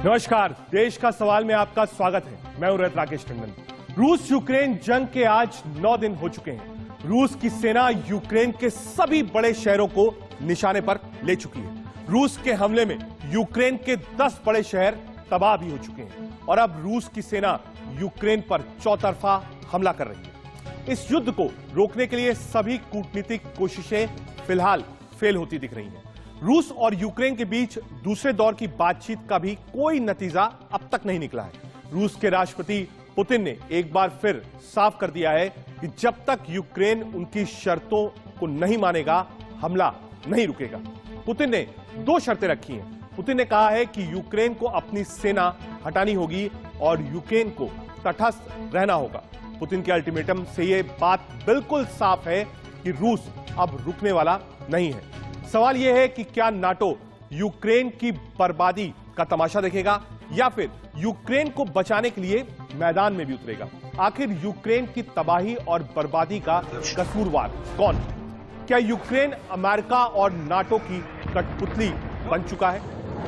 नमस्कार, देश का सवाल में आपका स्वागत है। मैं हूं राकेश टंडन। रूस यूक्रेन जंग के आज 9 दिन हो चुके हैं। रूस की सेना यूक्रेन के सभी बड़े शहरों को निशाने पर ले चुकी है। रूस के हमले में यूक्रेन के 10 बड़े शहर तबाह भी हो चुके हैं और अब रूस की सेना यूक्रेन पर चौतरफा हमला कर रही है। इस युद्ध को रोकने के लिए सभी कूटनीतिक कोशिशें फिलहाल फेल होती दिख रही हैं। रूस और यूक्रेन के बीच दूसरे दौर की बातचीत का भी कोई नतीजा अब तक नहीं निकला है। रूस के राष्ट्रपति पुतिन ने एक बार फिर साफ कर दिया है कि जब तक यूक्रेन उनकी शर्तों को नहीं मानेगा, हमला नहीं रुकेगा। पुतिन ने 2 शर्तें रखी हैं। पुतिन ने कहा है कि यूक्रेन को अपनी सेना हटानी होगी और यूक्रेन को तटस्थ रहना होगा। पुतिन के अल्टीमेटम से यह बात बिल्कुल साफ है कि रूस अब रुकने वाला नहीं है। सवाल यह है कि क्या नाटो यूक्रेन की बर्बादी का तमाशा देखेगा या फिर यूक्रेन को बचाने के लिए मैदान में भी उतरेगा। आखिर यूक्रेन की तबाही और बर्बादी का कसूरवार कौन? क्या यूक्रेन अमेरिका और नाटो की कठपुतली बन चुका है?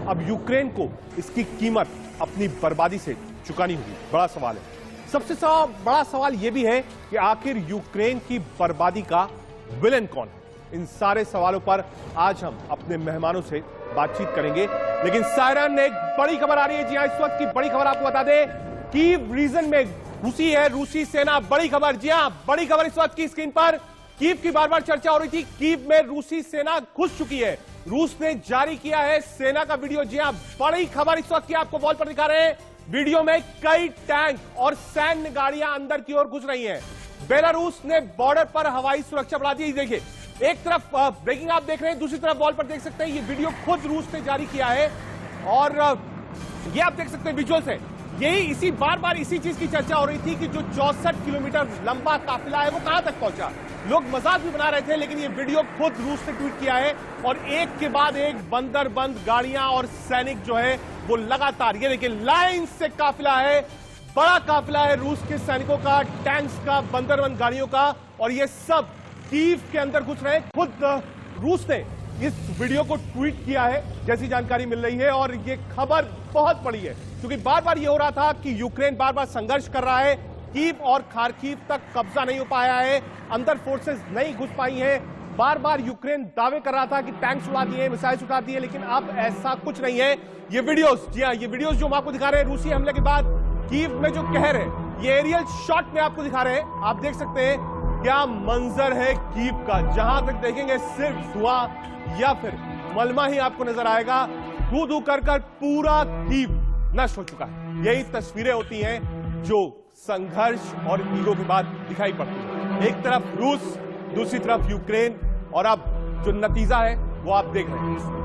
अब यूक्रेन को इसकी कीमत अपनी बर्बादी से चुकानी होगी। बड़ा सवाल है। सबसे बड़ा सवाल यह भी है कि आखिर यूक्रेन की बर्बादी का विलेन कौन है? इन सारे सवालों पर आज हम अपने मेहमानों से बातचीत करेंगे। लेकिन सायरन ने एक बड़ी खबर आ रही है। जी हां, इस वक्त की बड़ी खबर आपको बता दें, कीव रीजन में घुसी है रूसी सेना। बड़ी खबर, जी हां, बड़ी खबर इस वक्त की स्क्रीन पर। कीव की बार बार चर्चा हो रही थी। कीव में रूसी सेना घुस चुकी है। रूस ने जारी किया है सेना का वीडियो। जी हां, बड़ी खबर इस वक्त की आपको वॉल पर दिखा रहे हैं। वीडियो में कई टैंक और सैन्य गाड़ियां अंदर की ओर घुस रही हैं। बेलारूस ने बॉर्डर पर हवाई सुरक्षा बढ़ा दी। देखिए, एक तरफ ब्रेकिंग आप देख रहे हैं, दूसरी तरफ वॉल पर देख सकते हैं ये वीडियो खुद रूस ने जारी किया है और ये आप देख सकते हैं विजुअल्स है। यही इसी बार इसी चीज की चर्चा हो रही थी कि जो 64 किलोमीटर लंबा काफिला है वो कहां तक पहुंचा। लोग मजाक भी बना रहे थे, लेकिन ये वीडियो खुद रूस ने ट्वीट किया है और एक के बाद एक बंदर बंद गाड़ियां और सैनिक जो है वो लगातार, ये देखिए लाइन से काफिला है, बड़ा काफिला है रूस के सैनिकों का, टैंक्स का, बंदरबंद गाड़ियों का, और ये सब कीव के अंदर घुस रहे हैं। खुद रूस ने इस वीडियो को ट्वीट किया है जैसी जानकारी मिल रही है और ये खबर बहुत बड़ी है क्योंकि बार बार ये हो रहा था कि यूक्रेन बार बार संघर्ष कर रहा है, कीव और खार्किव तक कब्जा नहीं हो पाया है, अंदर फोर्सेस नहीं घुस पाई हैं। बार बार यूक्रेन दावे कर रहा था कि टैंक्स उड़ा दिए, मिसाइल्स उड़ा दिए, लेकिन अब ऐसा कुछ नहीं है। ये वीडियोस, जी हां, ये वीडियोस जो हम आपको दिखा रहे हैं रूसी हमले के बाद कीव में जो कहर है, ये एरियल शॉट में आपको दिखा रहे हैं। आप देख सकते हैं क्या मंजर है कीव का। जहां तक देखेंगे सिर्फ धुआं या फिर मलमा ही आपको नजर आएगा। धू कर पूरा कीव नष्ट हो चुका है। यही तस्वीरें होती हैं जो संघर्ष और ईगो के बाद दिखाई पड़ती है। एक तरफ रूस, दूसरी तरफ यूक्रेन, और अब जो नतीजा है वो आप देख रहे हैं।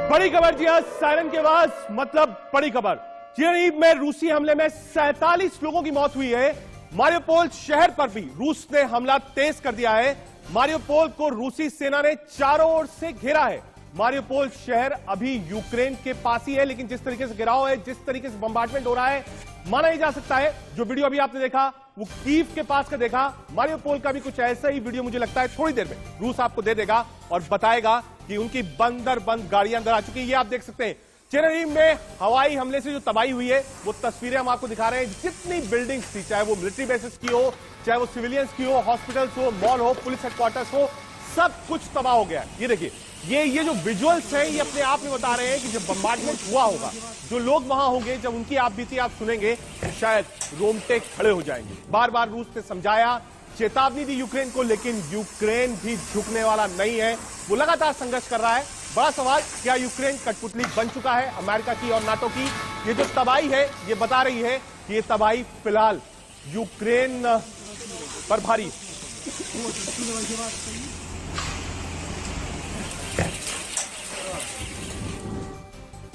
बड़ी खबर, जी हां, सायरन के बाद मतलब बड़ी खबर। कीव में रूसी हमले में 47 लोगों की मौत हुई है। मारियोपोल शहर पर भी रूस ने हमला तेज कर दिया है। मारियोपोल को रूसी सेना ने चारों ओर से घेरा है। मारियोपोल शहर अभी यूक्रेन के पास ही है, लेकिन जिस तरीके से घेराव है, जिस तरीके से बम्बार्डमेंट हो रहा है, माना ही जा सकता है। जो वीडियो अभी आपने देखा वो कीव के पास का देखा। मारियोपोल का भी कुछ ऐसा ही वीडियो मुझे लगता है थोड़ी देर में रूस आपको दे देगा और बताएगा कि उनकी बंदर बंद गाड़ियां अंदर आ चुकी है। ये आप देख सकते हैं चेरनीव में हवाई हमले से जो तबाही हुई है वो तस्वीरें हम आपको दिखा रहे हैं। जितनी बिल्डिंग्स थी, चाहे वो मिलिट्री बेसिस की हो, चाहे वो सिविलियंस की हो, हॉस्पिटल्स हो, मॉल हो, पुलिस हेडक्वार्टर्स हो, सब कुछ तबाह हो गया है। ये देखिए, ये जो विजुअल्स हैं ये अपने आप में बता रहे हैं कि जब बम्बार्डमेंट हुआ होगा, जो लोग वहां होंगे, जब उनकी आप बीती आप सुनेंगे तो शायद रोंगटे खड़े हो जाएंगे। बार बार रूस ने समझाया, चेतावनी दी यूक्रेन को, लेकिन यूक्रेन भी झुकने वाला नहीं है। वो लगातार संघर्ष कर रहा है। बड़ा सवाल, क्या यूक्रेन कठपुतली बन चुका है अमेरिका की और नाटो की? ये जो तबाही है ये बता रही है कि ये तबाही फिलहाल यूक्रेन पर भारी।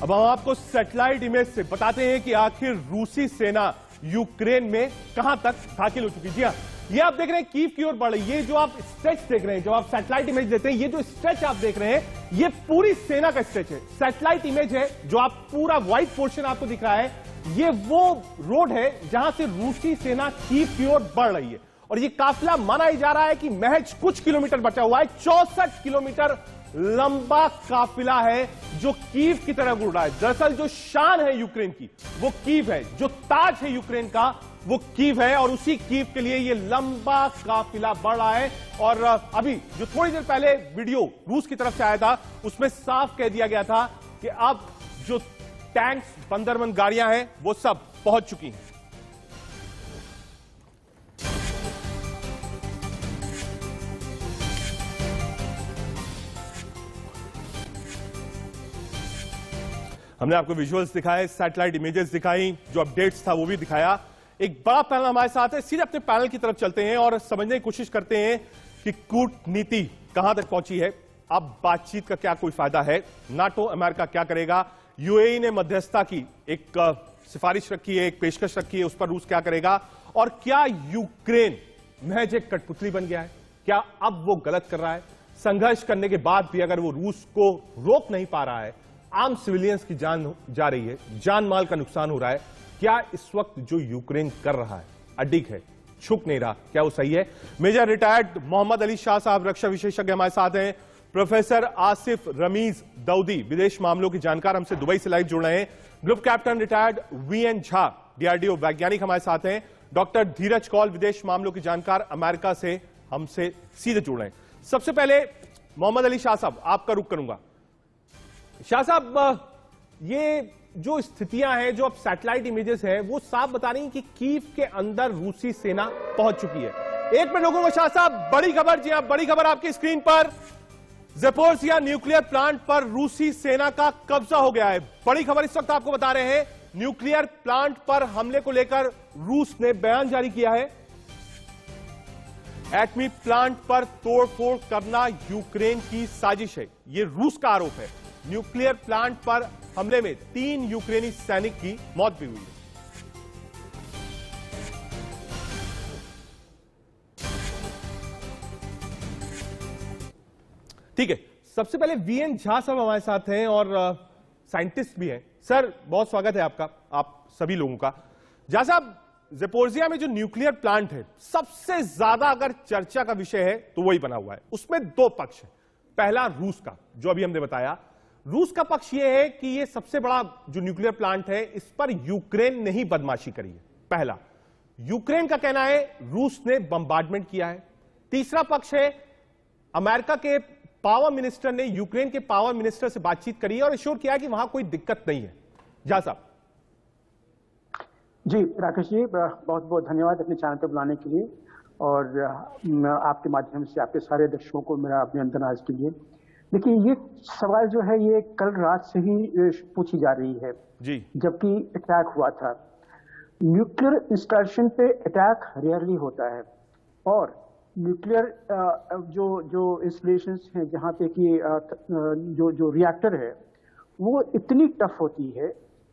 अब हम आपको सैटेलाइट इमेज से बताते हैं कि आखिर रूसी सेना यूक्रेन में कहां तक दाखिल हो चुकी। जी हाँ, ये आप देख रहे हैं कीव की ओर बढ़ रही है। ये जो आप स्ट्रेच देख रहे हैं, जो आप सैटेलाइट इमेज देते हैं, ये जो स्ट्रेच आप देख रहे हैं, ये पूरी सेना का स्ट्रेच है। सैटेलाइट इमेज है जो आप पूरा व्हाइट पोर्शन आपको दिख रहा है, ये वो रोड है जहां से रूसी सेना कीव की ओर बढ़ रही है। और ये काफिला माना ही जा रहा है कि महज कुछ किलोमीटर बचा हुआ है। 64 किलोमीटर लंबा काफिला है जो कीव की तरफ उड़ रहा है। दरअसल जो शान है यूक्रेन की वो कीव है, जो ताज है यूक्रेन का वो कीव है, और उसी कीव के लिए ये लंबा काफिला बढ़ रहा है। और अभी जो थोड़ी देर पहले वीडियो रूस की तरफ से आया था, उसमें साफ कह दिया गया था कि अब जो टैंक्स, बंदरबंद गाड़ियां हैं, वो सब पहुंच चुकी हैं। हमने आपको विजुअल्स दिखाए, सैटेलाइट इमेजेस दिखाई, जो अपडेट्स था वो भी दिखाया। एक बड़ा पैनल हमारे साथ है, सीधे अपने पैनल की तरफ चलते हैं और समझने की कोशिश करते हैं कि कूटनीति कहां तक पहुंची है। अब बातचीत का क्या कोई फायदा है? नाटो, अमेरिका क्या करेगा? यूएई ने मध्यस्थता की एक सिफारिश रखी है, एक पेशकश रखी है, उस पर रूस क्या करेगा? और क्या यूक्रेन महज एक कठपुतली बन गया है? क्या अब वो गलत कर रहा है? संघर्ष करने के बाद भी अगर वो रूस को रोक नहीं पा रहा है, आम सिविलियंस की जान जा रही है, जान माल का नुकसान हो रहा है, क्या इस वक्त जो यूक्रेन कर रहा है, अडिग है, छुप नहीं रहा, क्या वो सही है? मेजर रिटायर्ड मोहम्मद अली शाह साहब, रक्षा विशेषज्ञ हमारे साथ हैं। प्रोफेसर आसिफ रमीज दाऊदी, विदेश मामलों की जानकार, हमसे दुबई से लाइव जुड़ रहे हैं। Group captain retired VN Jha, DRDO वैज्ञानिक हमारे साथ हैं। डॉक्टर धीरज कौल, विदेश मामलों की जानकार, अमेरिका से हमसे सीधे जुड़ रहे हैं। सबसे पहले मोहम्मद अली शाह साहब, आपका रुख करूंगा। शाह साहब, ये जो स्थितियां हैं, जो अब सैटेलाइट इमेजेस है, वो साफ बता रही हैं कि कीव के अंदर रूसी सेना पहुंच चुकी है। एक मिनट रुको शाह साहब, बड़ी खबर, जी हां, बड़ी खबर आपकी स्क्रीन पर। ज़पोरिज़िया न्यूक्लियर प्लांट पर रूसी सेना का कब्जा हो गया है। बड़ी खबर इस वक्त आपको बता रहे हैं। न्यूक्लियर प्लांट पर हमले को लेकर रूस ने बयान जारी किया है। एटमी प्लांट पर तोड़फोड़ करना यूक्रेन की साजिश है, यह रूस का आरोप है। न्यूक्लियर प्लांट पर हमले में 3 यूक्रेनी सैनिक की मौत भी हुई है। ठीक है, सबसे पहले वीएन झा साहब हमारे साथ हैं और साइंटिस्ट भी हैं। सर, बहुत स्वागत है आपका, आप सभी लोगों का। झा साहब, ज़पोरिज़िया में जो न्यूक्लियर प्लांट है, सबसे ज्यादा अगर चर्चा का विषय है तो वही बना हुआ है। उसमें 2 पक्ष है। पहला रूस का, जो अभी हमने बताया। रूस का पक्ष यह है कि यह सबसे बड़ा जो न्यूक्लियर प्लांट है, इस पर यूक्रेन ने ही बदमाशी करी है। पहला, यूक्रेन का कहना है रूस ने बम्बार्डमेंट किया है। तीसरा पक्ष है अमेरिका के पावर मिनिस्टर ने यूक्रेन के पावर मिनिस्टर से बातचीत करी है और एश्योर किया कि वहां कोई दिक्कत नहीं है। झा साहब। जी राकेश जी, बहुत बहुत धन्यवाद अपने चैनल पर बुलाने के लिए, और आपके माध्यम से आपके सारे दर्शकों को मेरा अभिनंदन आज के लिए। देखिए, ये सवाल जो है ये कल रात से ही पूछी जा रही है जी, जबकि अटैक हुआ था। न्यूक्लियर इंस्टॉलेशन पे अटैक रेयरली होता है, और न्यूक्लियर जो इंस्टॉलेशंस हैं जहाँ पे कि जो रिएक्टर है वो इतनी टफ होती है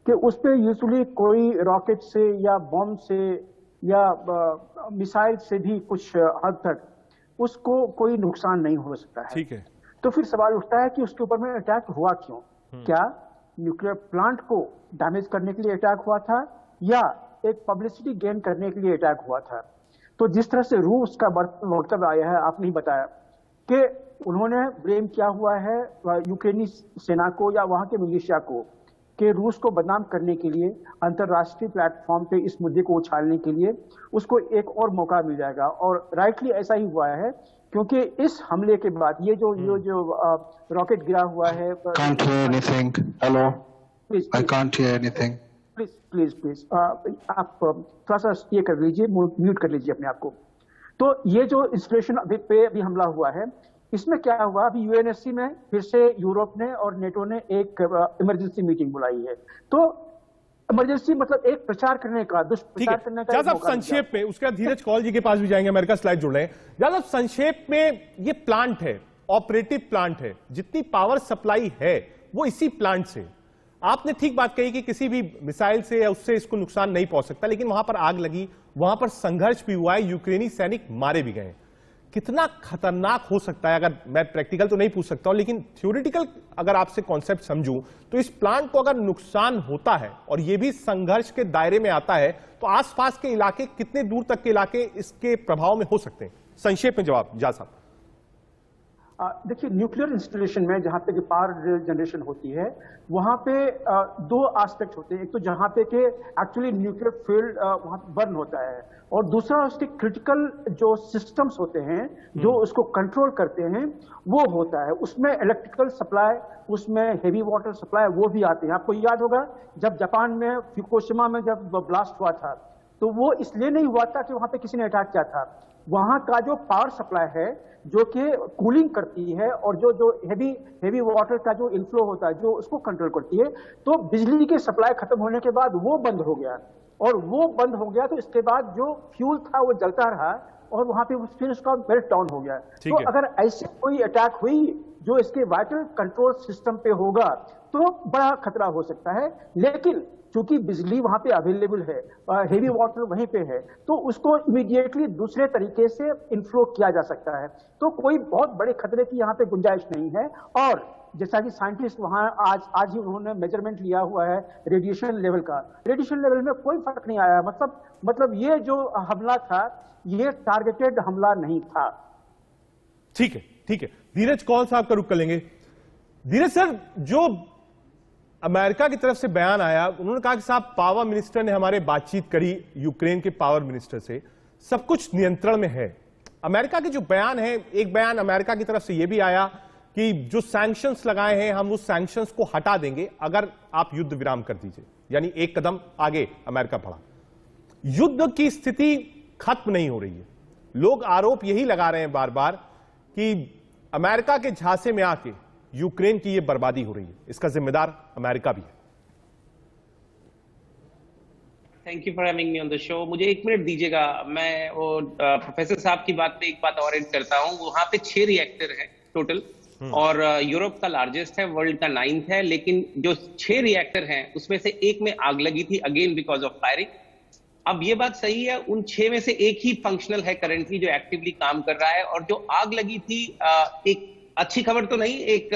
कि उस पर यूजुअली कोई रॉकेट से या बॉम्ब से या मिसाइल से भी कुछ हद तक उसको कोई नुकसान नहीं हो सकता है। ठीक है, तो फिर सवाल उठता है कि उसके ऊपर में अटैक हुआ क्यों? क्या न्यूक्लियर प्लांट को डैमेज करने के लिए अटैक हुआ था, या एक पब्लिसिटी गेन करने के लिए अटैक हुआ था? तो जिस तरह से रूस का वक्तव्य आया है, आपने ही बताया कि उन्होंने ब्लेम किया हुआ है यूक्रेनी सेना को या वहां के मिलिशिया को, कि रूस को बदनाम करने के लिए, अंतर्राष्ट्रीय प्लेटफॉर्म पे इस मुद्दे को उछालने के लिए उसको एक और मौका मिल जाएगा। और राइटली ऐसा ही हुआ है, क्योंकि इस हमले के बाद ये जो रॉकेट गिरा हुआ है। Can't hear anything. Hello. I can't hear anything. Please आप थोड़ा सा ये कर लीजिए, म्यूट कर लीजिए अपने आप को। तो ये जो इंस्टॉलेशन अभी हमला हुआ है, इसमें क्या हुआ, अभी यूएनएससी में फिर से यूरोप ने और नेटो ने एक इमरजेंसी मीटिंग बुलाई है। तो इमरजेंसी मतलब एक प्रचार करने का, दुष्प्रचार करने का। ज्यादा संक्षेप में, उसके बाद धीरज कौल जी के पास भी जाएंगे, अमेरिका स्लाइड जुड़ रहे हैं। ज्यादा संक्षेप में, ये प्लांट है, ऑपरेटिव प्लांट है, जितनी पावर सप्लाई है वो इसी प्लांट से। आपने ठीक बात कही कि किसी भी मिसाइल से या उससे इसको नुकसान नहीं पहुंच सकता, लेकिन वहां पर आग लगी, वहां पर संघर्ष भी हुआ है, यूक्रेनी सैनिक मारे भी गए। कितना खतरनाक हो सकता है, अगर मैं प्रैक्टिकल तो नहीं पूछ सकता हूं, लेकिन थ्योरेटिकल अगर आपसे कॉन्सेप्ट समझूं तो इस प्लांट को अगर नुकसान होता है और यह भी संघर्ष के दायरे में आता है, तो आसपास के इलाके, कितने दूर तक के इलाके इसके प्रभाव में हो सकते हैं? संक्षेप में जवाब जा साहब। देखिए, न्यूक्लियर इंस्टॉलेशन में जहां पे पावर जनरेशन होती है, वहां पे दो एस्पेक्ट होते हैं। एक तो जहां पे के एक्चुअली न्यूक्लियर फील्ड वहां बर्न होता है, और दूसरा उसके क्रिटिकल जो सिस्टम्स होते हैं जो उसको कंट्रोल करते हैं वो होता है। उसमें इलेक्ट्रिकल सप्लाई, उसमें हेवी वाटर सप्लाई वो भी आते हैं। आपको याद होगा जब जापान में फुकुशिमा में जब ब्लास्ट हुआ था, तो वो इसलिए नहीं हुआ था कि वहां पे किसी ने अटैक किया था। वहां का जो पावर सप्लाई है जो कि कूलिंग करती है और जो हेवी वाटर का जो इनफ्लो होता है जो उसको कंट्रोल करती है, तो बिजली की सप्लाई खत्म होने के बाद वो बंद हो गया, और वो बंद हो गया तो इसके बाद जो फ्यूल था वो जलता रहा और वहां पे फिर उसका मेल्ट डाउन हो गया। तो अगर ऐसे कोई अटैक हुई जो इसके वाइटल कंट्रोल सिस्टम पे होगा तो बड़ा खतरा हो सकता है। लेकिन चूंकि बिजली वहां पे अवेलेबल है, हेवी वाटर वहीं पे है, तो उसको इमीडिएटली दूसरे तरीके से इनफ्लो किया जा सकता है। तो कोई बहुत बड़े खतरे की यहाँ पे गुंजाइश नहीं है। और जैसा कि साइंटिस्ट वहां आज ही उन्होंने मेजरमेंट लिया हुआ है रेडिएशन लेवल का, रेडिएशन लेवल में कोई फर्क नहीं आया। मतलब ये जो हमला था ये टारगेटेड हमला नहीं था। ठीक है। धीरज कौल साहब का रुख कर लेंगे। धीरज सर, जो अमेरिका की तरफ से बयान आया, उन्होंने कहा कि साहब पावर मिनिस्टर ने हमारे बातचीत करी यूक्रेन के पावर मिनिस्टर से, सब कुछ नियंत्रण में है। अमेरिका के जो बयान है, एक बयान अमेरिका की तरफ से यह भी आया कि जो सैंक्शंस लगाए हैं हम उस सैंक्शंस को हटा देंगे अगर आप युद्ध विराम कर दीजिए, यानी एक कदम आगे अमेरिका बढ़ा। युद्ध की स्थिति खत्म नहीं हो रही है। लोग आरोप यही लगा रहे हैं बार बार कि अमेरिका के झांसे में आके यूक्रेन की यह बर्बादी हो रही है, इसका जिम्मेदार अमेरिका भी है। Thank you for having me on the show. मुझे 1 मिनट दीजिएगा, मैं वो प्रोफेसर साहब की बात पे एक बात और ऐड करता हूं। वहां पे 6 रिएक्टर हैं टोटल, और यूरोप का लार्जेस्ट है, वर्ल्ड का 9th है। लेकिन जो 6 रिएक्टर हैं उसमें से एक में आग लगी थी, अगेन बिकॉज ऑफ फायरिंग। अब ये बात सही है, उन 6 में से एक ही फंक्शनल है करंटली जो एक्टिवली काम कर रहा है। और जो आग लगी थी, एक अच्छी खबर तो नहीं, एक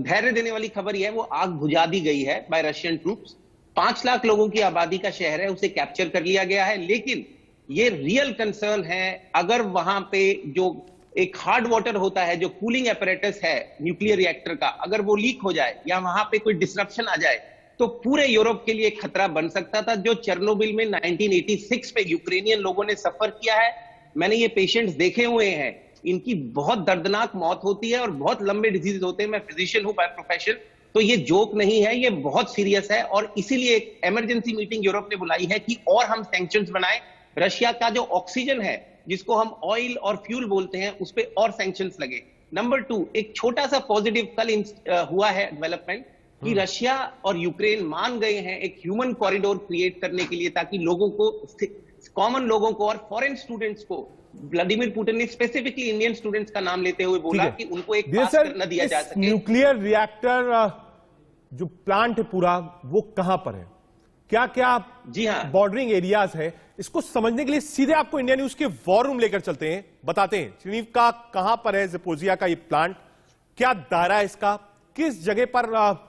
धैर्य देने वाली खबर यह है, वो आग बुझा दी गई है बाय रशियन ट्रूप्स। 5 लाख लोगों की आबादी का शहर है, उसे कैप्चर कर लिया गया है। लेकिन ये रियल कंसर्न है, अगर वहां पे जो एक हार्ड वाटर होता है, जो कूलिंग एपरेटस है न्यूक्लियर रिएक्टर का, अगर वो लीक हो जाए या वहां पे कोई डिसरप्शन आ जाए तो पूरे यूरोप के लिए एक खतरा बन सकता था, जो चेर्नोबिल में 1986 में यूक्रेनियन लोगों ने सफर किया है। मैंने ये पेशेंट्स देखे हुए हैं, इनकी बहुत दर्दनाक मौत होती है और बहुत लंबे डिजीज होते हैं। मैं फिजिशियन हूं बाय प्रोफेशन, तो ये जोक नहीं है, ये बहुत सीरियस है। और इसीलिए एक इमरजेंसी मीटिंग यूरोप ने बुलाई है कि और हम सैंक्शंस बनाएं। रशिया का जो ऑक्सीजन है, जिसको हम ऑयल और फ्यूल बोलते हैं, उस पर और सैंक्शंस लगे। नंबर 2, एक छोटा सा पॉजिटिव कल हुआ है डेवलपमेंट कि रशिया और यूक्रेन मान गए हैं एक ह्यूमन कॉरिडोर क्रिएट करने के लिए, ताकि लोगों को, कॉमन लोगों को और फॉरेन स्टूडेंट्स को, व्लादिमीर पुतिन ने स्पेसिफिकली इंडियन स्टूडेंट्स का नाम लेते हुए बोला कि उनको एक पास न दिया जा सके। न्यूक्लियर रिएक्टर जो प्लांट है पूरा, वो कहां पर है, क्या क्या जी हाँ, बॉर्डरिंग एरियाज है, इसको समझने के लिए सीधे आपको इंडिया न्यूज के वॉर रूम लेकर चलते हैं, बताते हैं श्रीनीव का कहां पर है ज़पोरिज़िया का ये प्लांट, क्या दायरा है इसका, किस जगह पर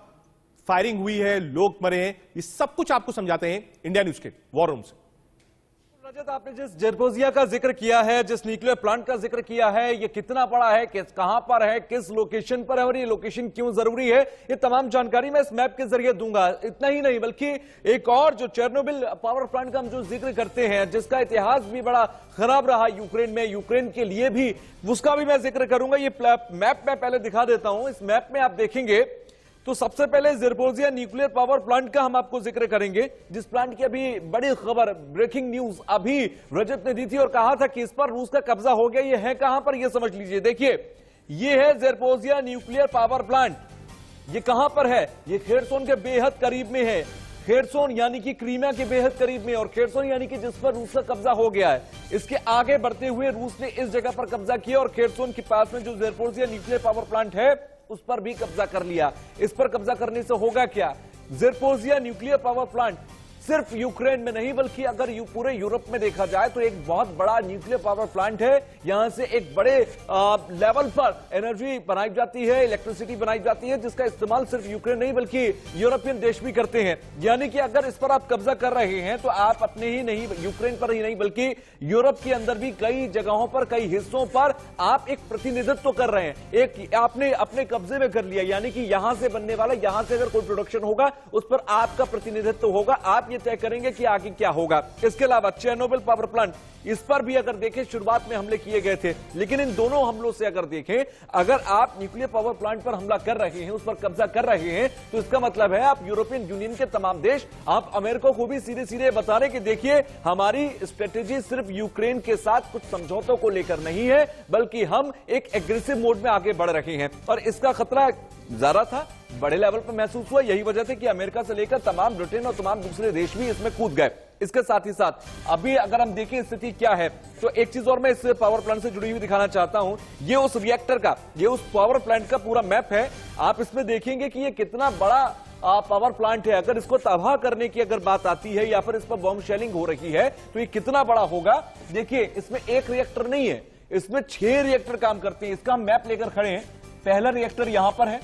फायरिंग हुई है, लोग मरे हैं, ये सब कुछ आपको समझाते हैं इंडिया न्यूज के वॉर रूम से। रजत, आपने जिस ज़पोरिज़िया का जिक्र किया है, जिस न्यूक्लियर प्लांट का जिक्र किया है, ये कितना बड़ा है, कहां पर है, किस लोकेशन पर है और ये लोकेशन क्यों जरूरी है, ये तमाम जानकारी मैं इस मैप के जरिए दूंगा। इतना ही नहीं, बल्कि एक और जो चेर्नोबिल पावर प्लांट का हम जो जिक्र करते हैं, जिसका इतिहास भी बड़ा खराब रहा यूक्रेन में, यूक्रेन के लिए भी, उसका भी मैं जिक्र करूंगा। ये मैप मैं पहले दिखा देता हूं। इस मैप में आप देखेंगे तो सबसे पहले ज़पोरिज़िया न्यूक्लियर पावर प्लांट का हम आपको जिक्र करेंगे, जिस प्लांट की अभी बड़ी खबर, ब्रेकिंग न्यूज अभी रजत ने दी थी और कहा था कि इस पर रूस का कब्जा हो गया। ये है कहां पर, ये समझ लीजिए। देखिए, ये है ज़पोरिज़िया न्यूक्लियर पावर प्लांट। ये कहां पर है, ये खेरसोन के बेहद करीब में है। खेरसोन यानी कि क्रीमिया के बेहद करीब में, और खेरसोन यानी कि जिस पर रूस का कब्जा हो गया है। इसके आगे बढ़ते हुए रूस ने इस जगह पर कब्जा किया और खेरसोन के पास में जो ज़पोरिज़िया न्यूक्लियर पावर प्लांट है उस पर भी कब्जा कर लिया। इस पर कब्जा करने से होगा क्या? ज़ेपोरिज़िया न्यूक्लियर पावर प्लांट सिर्फ यूक्रेन में नहीं बल्कि अगर पूरे यूरोप में देखा जाए तो एक बहुत बड़ा न्यूक्लियर पावर प्लांट है। यहां से एक बड़े लेवल पर एनर्जी बनाई जाती है, इलेक्ट्रिसिटी बनाई जाती है, जिसका इस्तेमाल सिर्फ यूक्रेन नहीं बल्कि यूरोपियन देश भी करते हैं। यानी कि अगर इस पर आप कब्जा कर रहे हैं तो आप अपने ही नहीं, यूक्रेन पर ही नहीं बल्कि यूरोप के अंदर भी कई जगहों पर, कई हिस्सों पर आप एक प्रतिनिधित्व कर रहे हैं। एक आपने अपने कब्जे में कर लिया, यानी कि यहां से बनने वाला, यहां से अगर कोई प्रोडक्शन होगा उस पर आपका प्रतिनिधित्व होगा, आप ये तय करेंगे कि आगे क्या होगा। इसके अलावा चेरनोबिल पावर प्लांट, इस पर भी अगर देखें शुरुआत में हमले किए गए थे, लेकिन इन दोनों हमलों से अगर देखें, अगर आप न्यूक्लियर पावर प्लांट पर हमला कर रहे हैं, उस पर कब्जा कर रहे हैं, तो इसका मतलब है आप यूरोपियन यूनियन के तमाम देश, आप अमेरिका को भी सीधे सीधे बता रहे कि देखिए हमारी स्ट्रेटेजी सिर्फ यूक्रेन के साथ कुछ समझौतों को लेकर नहीं है बल्कि हम एक एग्रेसिव मोड में आगे बढ़ रहे हैं। और इसका खतरा ज्यादा था, बड़े लेवल पर महसूस हुआ। यही वजह थी कि अमेरिका से लेकर तमाम ब्रिटेन और तमाम दूसरे देश भी इसमें कूद गए। इसके साथ ही साथ अभी अगर हम देखें स्थिति क्या है, तो एक चीज और मैं इस पावर प्लांट से जुड़ी हुई दिखाना चाहता हूं। ये उस रिएक्टर का, ये उस पावर प्लांट का पूरा मैप है। आप इसमें देखेंगे कि ये कितना बड़ा पावर प्लांट है। अगर इसको तबाह करने की अगर बात आती है या फिर इस पर बॉम्ब शेलिंग हो रही है तो ये कितना बड़ा होगा। देखिए इसमें एक रिएक्टर नहीं है, इसमें 6 रिएक्टर काम करते हैं। इसका हम मैप लेकर खड़े हैं। पहला रिएक्टर यहां पर है,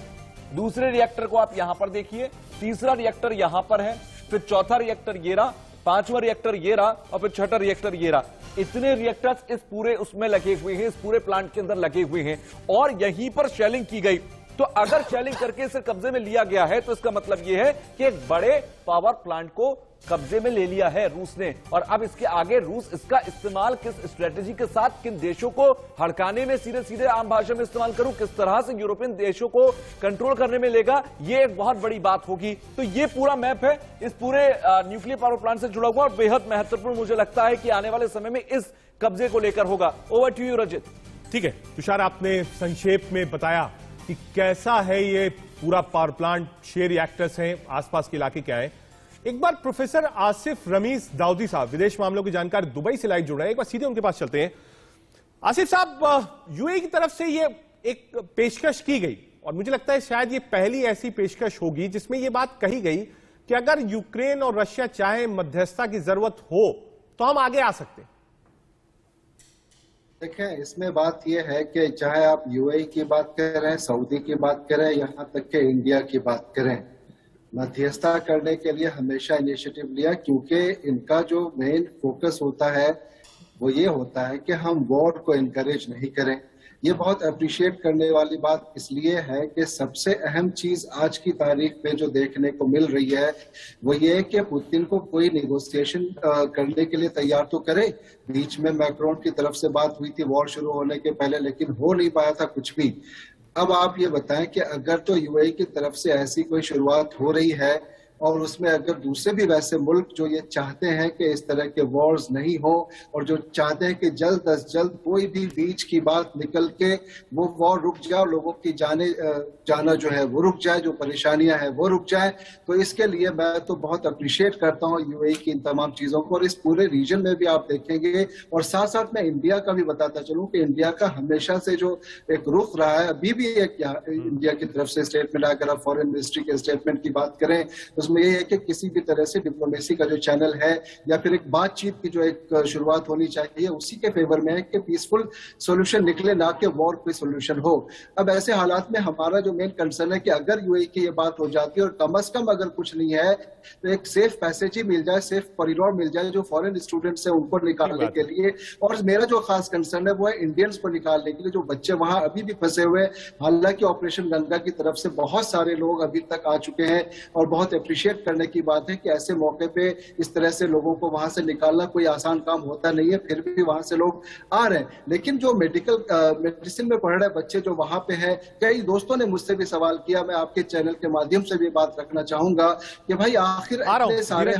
दूसरे रिएक्टर को आप यहां पर देखिए, तीसरा रिएक्टर यहां पर है, फिर चौथा रिएक्टर ये रहा, पांचवा रिएक्टर ये रहा और फिर छठा रिएक्टर ये रहा। इतने रिएक्टर्स इस पूरे उसमें लगे हुए हैं, इस पूरे प्लांट के अंदर लगे हुए हैं और यहीं पर शेलिंग की गई। तो अगर शेलिंग करके इसे कब्जे में लिया गया है तो इसका मतलब यह है कि एक बड़े पावर प्लांट को कब्जे में ले लिया है रूस ने। और अब इसके आगे रूस इसका इस्तेमाल किस स्ट्रेटेजी के साथ, किन देशों को हड़काने में, सीधे सीधे आम भाषा में इस्तेमाल करूं, किस तरह से यूरोपियन देशों को कंट्रोल करने में लेगा, ये एक बहुत बड़ी बात होगी। तो ये पूरा मैप है इस पूरे न्यूक्लियर पावर प्लांट से जुड़ा हुआ और बेहद महत्वपूर्ण मुझे लगता है कि आने वाले समय में इस कब्जे को लेकर होगा। Over to you Rajit. ठीक है तुषार, आपने संक्षेप में बताया कि कैसा है ये पूरा पावर प्लांट, 6 रिएक्टर्स हैं, आसपास के इलाके क्या है। एक बार प्रोफेसर आसिफ रमीज दाऊदी साहब, विदेश मामलों की जानकार, दुबई से लाइव जुड़ रहे हैं, एक बार सीधे उनके पास चलते हैं। आसिफ साहब, यूएई की तरफ से ये एक पेशकश की गई और मुझे लगता है शायद ये पहली ऐसी पेशकश होगी जिसमें ये बात कही गई कि अगर यूक्रेन और रशिया चाहे मध्यस्थता की जरूरत हो तो हम आगे आ सकते हैं। देखें, इसमें बात यह है कि चाहे आप यूएई की बात करें, सऊदी की बात करें, यहां तक कि इंडिया की बात करें, मध्यस्थता करने के लिए हमेशा इनिशिएटिव लिया, क्योंकि इनका जो मेन फोकस होता है वो ये होता है कि हम वॉर को इनकरेज नहीं करें। ये बहुत अप्रिशिएट करने वाली बात इसलिए है कि सबसे अहम चीज आज की तारीख में जो देखने को मिल रही है वो ये है कि पुतिन को कोई नेगोशिएशन करने के लिए तैयार तो करे। बीच में मैक्रोन की तरफ से बात हुई थी वॉर शुरू होने के पहले, लेकिन हो नहीं पाया था कुछ भी। अब आप ये बताएं कि अगर तो यूएई की तरफ से ऐसी कोई शुरुआत हो रही है और उसमें अगर दूसरे भी वैसे मुल्क जो ये चाहते हैं कि इस तरह के वॉर्स नहीं हो और जो चाहते हैं कि जल्द अज जल्द कोई भी बीच की बात निकल के वो वॉर रुक जाए, लोगों की जाना जो है वो रुक जाए, जो परेशानियां हैं वो रुक जाए, तो इसके लिए मैं तो बहुत अप्रिशिएट करता हूँ यूएई की इन तमाम चीजों को। और इस पूरे रीजन में भी आप देखेंगे, और साथ साथ मैं इंडिया का भी बताता चलूं कि इंडिया का हमेशा से जो एक रुख रहा है, अभी भी एक इंडिया की तरफ से स्टेटमेंट, अगर आप फॉरेन मिनिस्ट्री के स्टेटमेंट की बात करें उसमें ये है कि किसी भी तरह से डिप्लोमेसी का जो चैनल है या फिर एक बातचीत की जो एक शुरुआत होनी चाहिए उसी के फेवर में है कि पीसफुल सॉल्यूशन निकले, ना कि वॉर पे सॉल्यूशन हो। अब ऐसे हालात में हमारा जो मेन कंसर्न है कि अगर यूएई की ये बात हो जाती है और कम से कम अगर कुछ नहीं है तो एक सेफ पैसेज ही मिल जाए, सेफ कॉरिडोर मिल जाए जो फॉरेन स्टूडेंट्स है उनको निकालने के लिए। और मेरा जो खास कंसर्न है वो है इंडियंस को निकालने के लिए, जो बच्चे वहां अभी भी फंसे हुए। हालांकि ऑपरेशन गंगा की तरफ से बहुत सारे लोग अभी तक आ चुके हैं और बहुत अप्रिशिएट करने की बात है कि ऐसे मौके पे इस तरह से लोगों को वहां से निकालना कोई आसान काम होता नहीं है, फिर भी वहां से लोग आ रहे हैं। लेकिन जो मेडिसिन में पढ़ रहे बच्चे जो वहां पे हैं, कई दोस्तों ने मुझसे भी सवाल किया, मैं आपके चैनल के माध्यम से भी बात रखना चाहूंगा कि भाई आखिर इतने सारे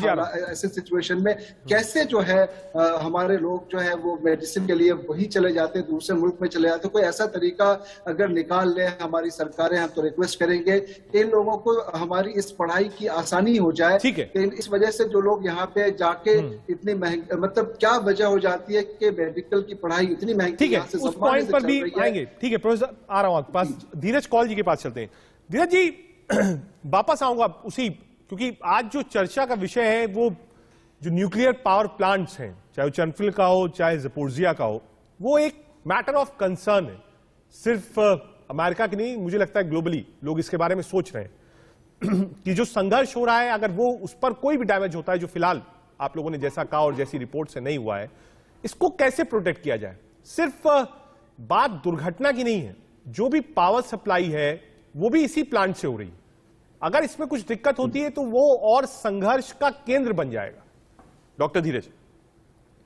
ऐसे सिचुएशन में कैसे जो है हमारे लोग जो है वो मेडिसिन के लिए वही चले जाते हैं, दूसरे मुल्क में चले जाते। कोई ऐसा तरीका अगर निकाल ले हमारी सरकारें, हम तो रिक्वेस्ट करेंगे कि इन लोगों को हमारी इस पढ़ाई की आसानी हो जाए। ठीक है। लेकिन इस वजह से जो लोग यहाँ पे जाके इतनी महंगी, मतलब क्या वजह हो जाती है कि मेडिकल की पढ़ाई इतनी महंगी, ठीक है, यहाँ से उस सम्मान पॉइंट से पर चल भी रही है। आएंगे। ठीक है प्रोफेसर, आ रहा हूं आपके पास। धीरज कौल जी के पास चलते हैं। धीरज जी वापस आऊंगा उसी, क्योंकि आज जो चर्चा का विषय है वो जो न्यूक्लियर पावर प्लांट्स हैं, चाहे वो चर्नोबिल का हो चाहे ज़पोरिज़िया का हो, वो एक मैटर ऑफ कंसर्न है। सिर्फ अमेरिका की नहीं, मुझे लगता है ग्लोबली लोग इसके बारे में सोच रहे हैं कि जो संघर्ष हो रहा है, अगर वो उस पर कोई भी डैमेज होता है, जो फिलहाल आप लोगों ने जैसा कहा और जैसी रिपोर्ट से नहीं हुआ है, इसको कैसे प्रोटेक्ट किया जाए। सिर्फ बात दुर्घटना की नहीं है, जो भी पावर सप्लाई है वो भी इसी प्लांट से हो रही है। अगर इसमें कुछ दिक्कत होती है तो वो और संघर्ष का केंद्र बन जाएगा। डॉक्टर धीरज।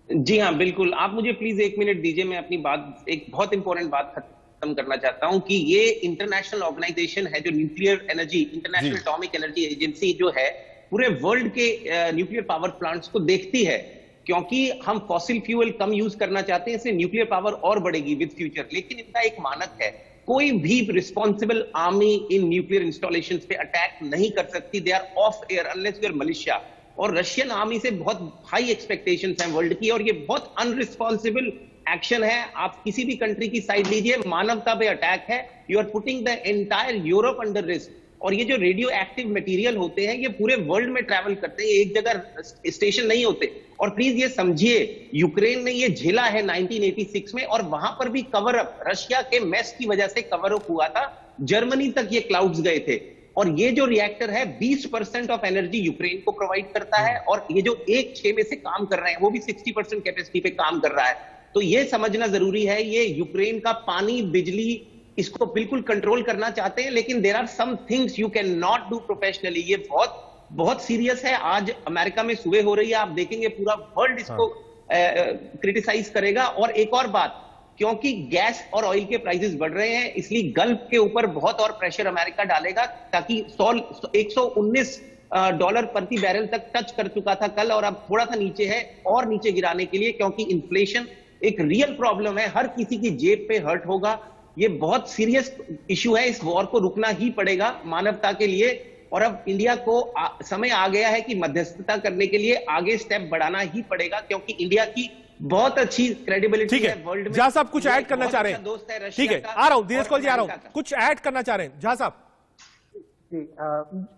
जी हाँ, बिल्कुल। आप मुझे प्लीज 1 मिनट दीजिए, मैं अपनी बात, एक बहुत इंपॉर्टेंट बात खत्म करना चाहता हूं कि ये इंटरनेशनल ऑर्गेनाइजेशन है जो nuclear energy, international atomic energy agency जो है, पूरे वर्ल्ड के न्यूक्लियर पावर प्लांट्स को देखती है, क्योंकि हम फॉसिल फ्यूल कम यूज करना चाहते हैं, इससे न्यूक्लियर पावर और बढ़ेगी विद फ्यूचर। लेकिन इनका एक मानक है, कोई भी responsible army in nuclear installations पे अटैक नहीं कर सकती। They are off air unless you are Malaysia. और रशियन आर्मी से बहुत हाई एक्सपेक्टेशंस हैं वर्ल्ड की, और ये बहुत अनरिस्पॉन्सिबल एक्शन है। आप किसी भी कंट्री की साइड लीजिए, मानवता पे अटैक है। You are putting the entire Europe under risk. और ये जो रेडियो एक्टिव मटेरियल होते हैं, ये पूरे वर्ल्ड में ट्रैवल करते हैं, एक जगह स्टेशन नहीं होते। और प्लीज ये समझिए, यूक्रेन ने ये झेला है 1986 में, और वहां पर भी कवर अप, रशिया के मेस की वजह से कवर अप हुआ था। जर्मनी तक ये क्लाउड्स गए थे। और ये जो रिएक्टर है 20% ऑफ एनर्जी यूक्रेन को प्रोवाइड करता है, और ये जो 1/6 में से काम कर रहे हैं वो भी 60% कैपेसिटी पे काम कर रहा है। तो ये समझना जरूरी है, ये यूक्रेन का पानी, बिजली, इसको बिल्कुल कंट्रोल करना चाहते हैं, लेकिन there are some things you can not do professionally. ये बहुत बहुत सीरियस है। आज अमेरिका में सुबह हो रही है, आप देखेंगे पूरा वर्ल्ड इसको क्रिटिसाइज करेगा। और एक और बात, क्योंकि गैस और ऑयल के प्राइसेस बढ़ रहे हैं, इसलिए गल्फ के ऊपर बहुत और प्रेशर अमेरिका डालेगा, ताकि $119 प्रति बैरल तक टच कर चुका था कल, और अब थोड़ा सा नीचे है, और नीचे गिराने के लिए, क्योंकि इन्फ्लेशन एक रियल प्रॉब्लम है, हर किसी की जेब पे हर्ट होगा। ये बहुत सीरियस इश्यू है, इस वॉर को रुकना ही पड़ेगा मानवता के लिए। और अब इंडिया को समय आ गया है कि मध्यस्थता करने के लिए आगे स्टेप बढ़ाना ही पड़ेगा, क्योंकि इंडिया की बहुत अच्छी क्रेडिबिलिटी है वर्ल्ड में। जहां साहब कुछ ऐड करना चाह रहे हैं? दोस्त है रशिया। ठीक है, आ रहा हूं धीरज कौल जी, आ रहा हूं। कुछ ऐड करना चाह रहे हैं जहां साहब?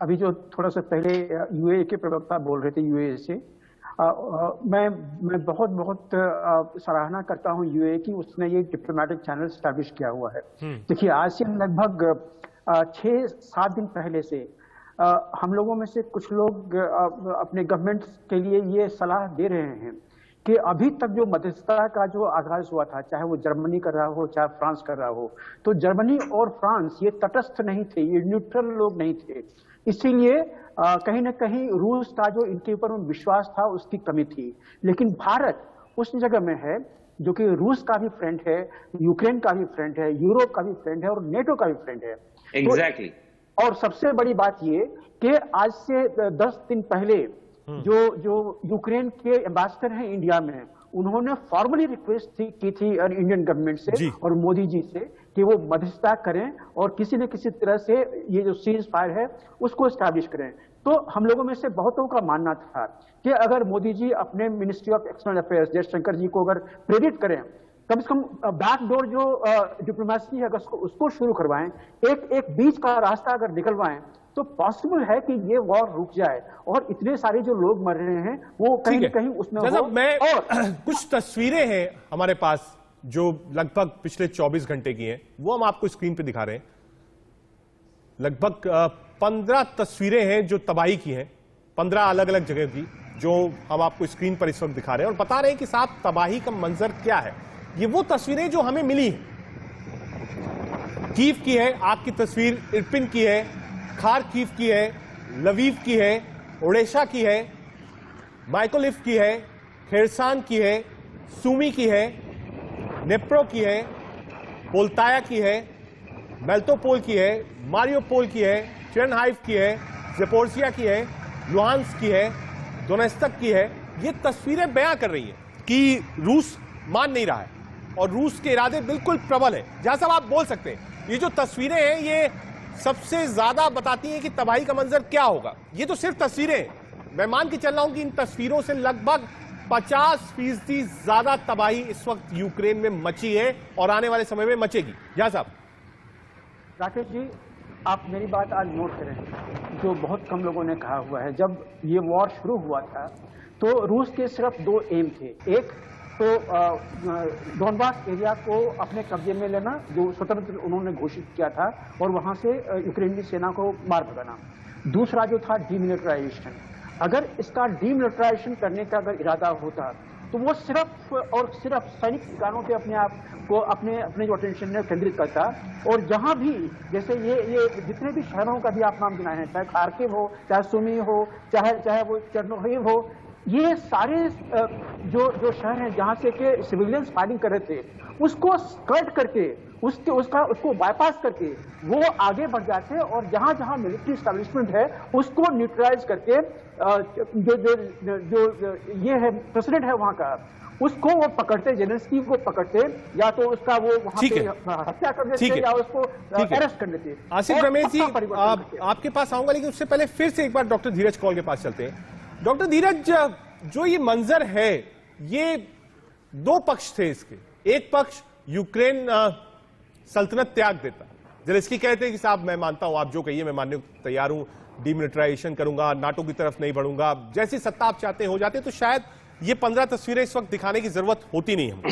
अभी जो थोड़ा सा पहले यूएई के प्रवक्ता बोल रहे थे, यूएई से मैं बहुत बहुत सराहना करता हूं यूएई की, उसने ये डिप्लोमेटिक चैनल स्टैब्लिश किया हुआ है। देखिए, आज से लगभग 6-7 दिन पहले से हम लोगों में से कुछ लोग अपने गवर्नमेंट के लिए ये सलाह दे रहे हैं कि अभी तक जो मध्यस्थता का जो आगाज हुआ था, चाहे वो जर्मनी कर रहा हो चाहे फ्रांस कर रहा हो, तो जर्मनी और फ्रांस ये तटस्थ नहीं थे, ये न्यूट्रल लोग नहीं थे। इसीलिए कहीं ना कहीं रूस का जो इनके ऊपर विश्वास था उसकी कमी थी। लेकिन भारत उस जगह में है जो कि रूस का भी फ्रेंड है, यूक्रेन का भी फ्रेंड है, यूरोप का भी फ्रेंड है और नेटो का भी फ्रेंड है। एग्जैक्टली। और सबसे बड़ी बात ये कि आज से 10 दिन पहले जो यूक्रेन के एम्बेसडर हैं इंडिया में, उन्होंने फॉर्मली रिक्वेस्ट की थी इंडियन गवर्नमेंट से और मोदी जी से कि वो मध्यस्थता करें और किसी न किसी तरह से ये जो सीज फायर है उसको एस्टैब्लिश करें। तो हम लोगों में से बहुतों का मानना था कि अगर मोदी जी अपने ministry of external affairs Jaishankar ji को अगर प्रेरित करें, कम से कम बैकडोर जो डिप्लोमेसी है अगर उसको शुरू करवाएं, एक बीच का रास्ता अगर निकलवाएं, तो पॉसिबल है कि ये वॉर रुक जाए और इतने सारे जो लोग मर रहे हैं वो कहीं न कहीं उसमें हो। मैं और कुछ तस्वीरें हैं हमारे पास जो लगभग पिछले 24 घंटे की हैं, वो हम आपको स्क्रीन पे दिखा रहे हैं। लगभग 15 तस्वीरें हैं जो तबाही की हैं, 15 अलग अलग जगह की, जो हम आपको स्क्रीन पर इस वक्त दिखा रहे हैं और बता रहे हैं कि साहब तबाही का मंजर क्या है। ये वो तस्वीरें जो हमें मिली हैं, कीव की है, आग की तस्वीर इरपिन की है, खार्किव की है, लवीव की है, ओडेशा की है, माइकोलिव की है, खेरसान की है, सुमी की है, नेप्रो की है, पोल्ताया की है, मेल्टोपोल की है, मारियोपोल की है, चेरनहाइव की है, ज़पोरिज़िया की है, लुहांस्क की है, दोनेत्स्क की है। ये तस्वीरें बयां कर रही हैं कि रूस मान नहीं रहा है और रूस के इरादे बिल्कुल प्रबल है। जहां साहब आप बोल सकते हैं, ये जो तस्वीरें हैं ये सबसे ज्यादा बताती हैं कि तबाही का मंजर क्या होगा। ये तो सिर्फ तस्वीरें हैं, मैं मान के चल रहा हूं कि इन तस्वीरों से लगभग 50% ज्यादा तबाही इस वक्त यूक्रेन में मची है और आने वाले समय में मचेगी। जहां साहब। राकेश जी, आप मेरी बात आज नोट करें, जो बहुत कम लोगों ने कहा हुआ है। जब ये वॉर शुरू हुआ था तो रूस के सिर्फ 2 एम थे। एक तो डोनबास एरिया को अपने कब्जे में लेना, जो स्वतंत्र उन्होंने घोषित किया था, और वहां से यूक्रेन की सेना को मार भगाना। दूसरा जो था डीमिलिटराइजेशन। अगर इसका डीमिलिटराइजेशन करने का अगर इरादा होता तो वो सिर्फ और सिर्फ सैनिक ठिकानों पे अपने आप को अपने जो अटेंशन है केंद्रित करता। और जहां भी जैसे ये जितने भी शहरों का भी आप नाम गिनाए हैं, चाहे खार्किव हो, चाहे सुमी हो, चाहे वो चेरनोबिल हो, ये सारे जो शहर हैं जहां से के सिविलियंस फायरिंग कर रहे थे, उसको स्कर्ट करके उसको बाईपास करके वो आगे बढ़ जाते और जहां जहां मिलिट्री एस्टैब्लिशमेंट है उसको न्यूट्रलाइज करके जो ये है प्रेसिडेंट है वहां का, उसको वो पकड़ते, जेलेंस्की को पकड़ते, या तो उसका वो वहां पे हत्या कर देते या उसको अरेस्ट कर देते। आसिफ रमेश जी, आपके पास आऊंगा, लेकिन उससे पहले फिर से एक बार डॉक्टर धीरज कौल के पास चलते हैं। डॉक्टर धीरज, जो ये मंजर है, ये 2 पक्ष थे इसके। एक पक्ष यूक्रेन सल्तनत त्याग देता, जेलेंस्की कहते हैं कि साहब मैं मानता हूं, आप जो कहिए मैं मानने को तैयार हूं, डीमिलिटराइजेशन करूंगा, नाटो की तरफ नहीं बढ़ूंगा, जैसी सत्ता आप चाहते हो जाते, तो शायद ये 15 तस्वीरें इस वक्त दिखाने की जरूरत होती नहीं हमको।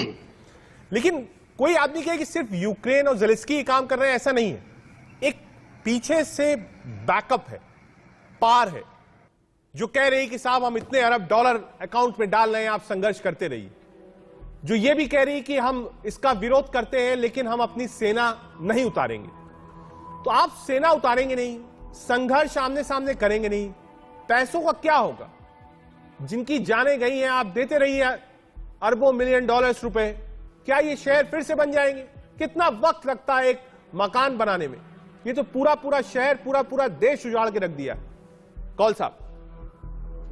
लेकिन कोई आदमी कहे कि सिर्फ यूक्रेन और जेलेंस्की ही काम कर रहे हैं, ऐसा नहीं है। एक पीछे से बैकअप है, पार है, जो कह रही कि साहब हम इतने अरब डॉलर अकाउंट में डाल रहे हैं, आप संघर्ष करते रहिए। जो ये भी कह रही कि हम इसका विरोध करते हैं लेकिन हम अपनी सेना नहीं उतारेंगे। तो आप सेना उतारेंगे नहीं, संघर्ष आमने सामने करेंगे नहीं, पैसों का क्या होगा? जिनकी जानें गई हैं आप देते रहिए अरबों मिलियन डॉलर्स रुपए, क्या ये शहर फिर से बन जाएंगे? कितना वक्त लगता है एक मकान बनाने में? ये तो पूरा शहर, पूरा देश उजाड़ के रख दिया। कौल साहब।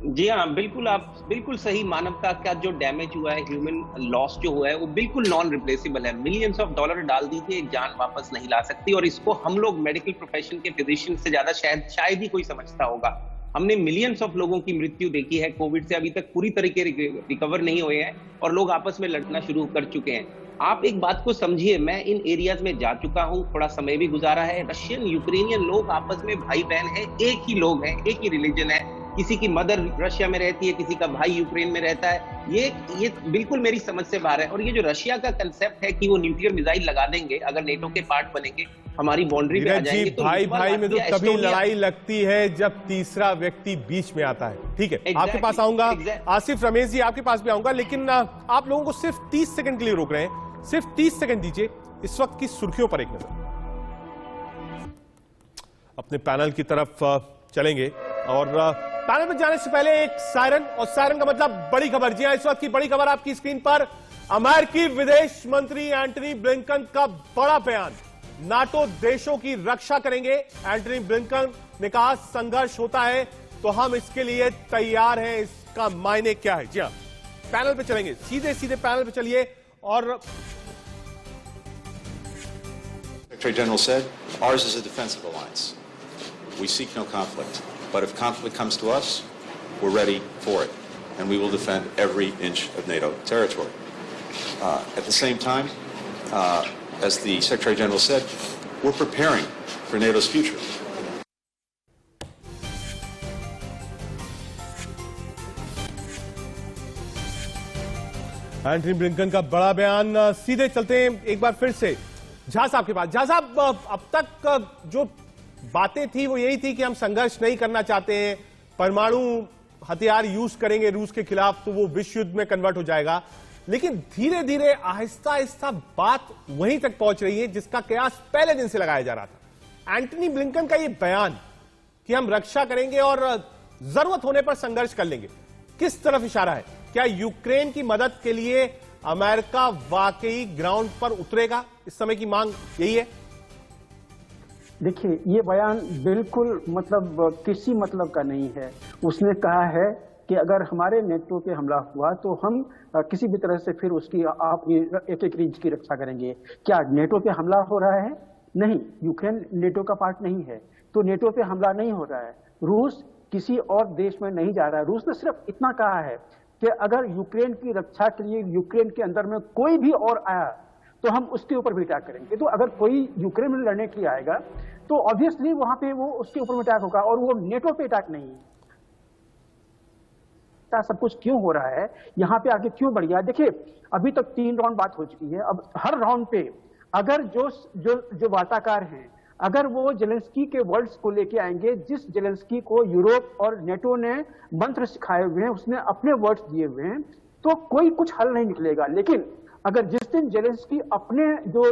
जी हाँ, बिल्कुल, आप बिल्कुल सही। मानवता का जो डैमेज हुआ है, ह्यूमन लॉस जो हुआ है, वो बिल्कुल नॉन रिप्लेसेबल है। मिलियंस ऑफ डॉलर डाल दीजिए, एक जान वापस नहीं ला सकती। और इसको हम लोग मेडिकल प्रोफेशन के फिजिशियन से ज्यादा शायद ही कोई समझता होगा। हमने मिलियंस ऑफ लोगों की मृत्यु देखी है कोविड से, अभी तक पूरी तरीके रिकवर नहीं हुए हैं और लोग आपस में लड़ना शुरू कर चुके हैं। आप एक बात को समझिए, मैं इन एरियाज में जा चुका हूं, थोड़ा समय भी गुजारा है। रशियन यूक्रेनियन लोग आपस में भाई बहन हैं, एक ही लोग हैं, एक ही रिलीजन है। किसी की मदर रशिया में रहती है, किसी का भाई यूक्रेन में रहता है। ये बिल्कुल मेरी समझ से बाहर है। और ये जो रशिया का कंसेप्ट है कि वो न्यूक्लियर मिसाइल लगा देंगे अगर नेटो के पार्ट बनेंगे, हमारी बाउंड्री पे आ जाएंगे, तो भाई में तो तभी लड़ाई लगती है जब तीसरा व्यक्ति बीच में आता है। ठीक है, आपके पास आऊंगा। आसिफ रमेश जी, आपके पास भी आऊंगा, लेकिन आप लोगों को सिर्फ 30 सेकंड के लिए रोक रहे हैं। सिर्फ 30 सेकंड दीजिए। इस वक्त की सुर्खियों पर एक नजर। अपने पैनल की तरफ चलेंगे और पैनल पर जाने से पहले एक सायरन, और सायरन का मतलब बड़ी खबर। जी हां, इस वक्त की बड़ी खबर आपकी स्क्रीन पर। अमेरिकी विदेश मंत्री एंटनी ब्लिंकन का बड़ा बयान। नाटो देशों की रक्षा करेंगे। एंटनी ब्लिंकन ने कहा संघर्ष होता है तो हम इसके लिए तैयार हैं। इसका मायने क्या है? जी हां, पैनल पे चलेंगे, सीधे पैनल पे चलिए। और Secretary General said, ours is a defensive alliance. We seek no conflict. But if conflict comes to us, we're ready for it. And we will defend every inch of NATO territory. At the same time, as the Secretary General said, we're preparing for NATO's future. Antony Blinken का बड़ा बयान। सीधे चलते हैं एक बार फिर से झा साहब के पास। झा साहब, अब तक जो बातें थी वो यही थी कि हम संघर्ष नहीं करना चाहते हैं, परमाणु हथियार यूज करेंगे रूस के खिलाफ तो वो विश्व युद्ध में कन्वर्ट हो जाएगा। लेकिन धीरे धीरे आहिस्ता आहिस्ता बात वहीं तक पहुंच रही है जिसका कयास पहले दिन से लगाया जा रहा था। एंटनी ब्लिंकन का ये बयान कि हम रक्षा करेंगे और जरूरत होने पर संघर्ष कर लेंगे, किस तरफ इशारा है? क्या यूक्रेन की मदद के लिए अमेरिका वाकई ग्राउंड पर उतरेगा? इस समय की मांग यही है। देखिए, ये बयान बिल्कुल किसी मतलब का नहीं है। उसने कहा है कि अगर हमारे नेटो पे हमला हुआ तो हम किसी भी तरह से फिर उसकी आप एक इंच की रक्षा करेंगे। क्या नेटो पे हमला हो रहा है? नहीं, यूक्रेन नेटो का पार्ट नहीं है, तो नेटो पे हमला नहीं हो रहा है। रूस किसी और देश में नहीं जा रहा है। रूस ने सिर्फ इतना कहा है कि अगर यूक्रेन की रक्षा के लिए यूक्रेन के अंदर में कोई भी और आया तो हम उसके ऊपर भी अटैक करेंगे। तो अगर कोई यूक्रेन में लड़ने के लिए आएगा तो ऑब्वियसली वहां पे वो उसके ऊपर अटैक होगा, और वो नेटो पे अटैक नहीं है। सब कुछ क्यों हो रहा है, यहाँ पे आगे क्यों बढ़ गया? देखिए, अभी तक 3 राउंड बात हो चुकी है। अब हर राउंड पे अगर जो वार्ताकार हैं, अगर वो जेलेंस्की के वर्ड्स को लेके आएंगे, जिस जेलेंस्की को यूरोप और नेटो ने मंत्र सिखाए हुए हैं, उसने अपने वर्ड्स दिए हुए हैं, तो कोई कुछ हल नहीं निकलेगा। लेकिन अगर जिस दिन जेलेंस्की अपने जो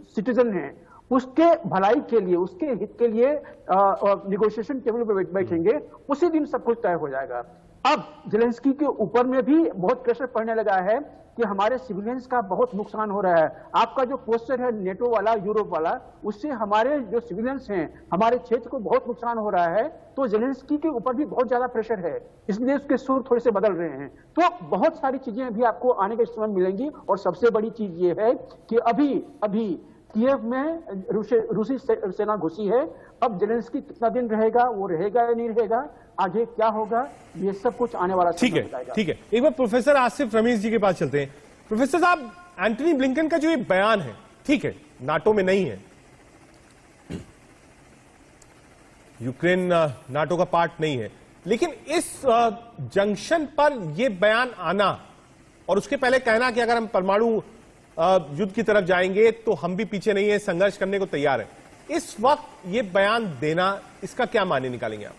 सिटीजन हैं उसके भलाई के लिए, उसके हित के लिए निगोशिएशन टेबल पर बैठेंगे, उसी दिन सब कुछ तय हो जाएगा। अब जेलेंस्की के ऊपर में भी बहुत प्रेशर पड़ने लगा है कि हमारे सिविलियंस का बहुत नुकसान हो रहा है। आपका जो पोस्टर है नेटो वाला, यूरोप वाला, उससे हमारे जो सिविलियंस हैं, हमारे क्षेत्र को बहुत नुकसान हो रहा है। तो जेलेंस्की के ऊपर भी बहुत ज्यादा प्रेशर है, इसलिए उसके सुर थोड़े से बदल रहे हैं। तो बहुत सारी चीजें अभी आपको आने के समय मिलेंगी, और सबसे बड़ी चीज ये है कि अभी कीव में रूसी सेना घुसी है। अब जेलेंस्की कितना दिन रहेगा, वो रहेगा या नहीं रहेगा, आगे क्या होगा, ये सब कुछ आने वाला ठीक है। एक बार प्रोफेसर आसिफ रमीज जी के पास चलते हैं। प्रोफेसर साहब, एंटनी ब्लिंकन का जो ये बयान है, ठीक है, नाटो में नहीं है, यूक्रेन नाटो का पार्ट नहीं है, लेकिन इस जंक्शन पर यह बयान आना और उसके पहले कहना कि अगर हम परमाणु युद्ध की तरफ जाएंगे तो हम भी पीछे नहीं है, संघर्ष करने को तैयार है, इस वक्त ये बयान देना, इसका क्या मायने निकालेंगे आप?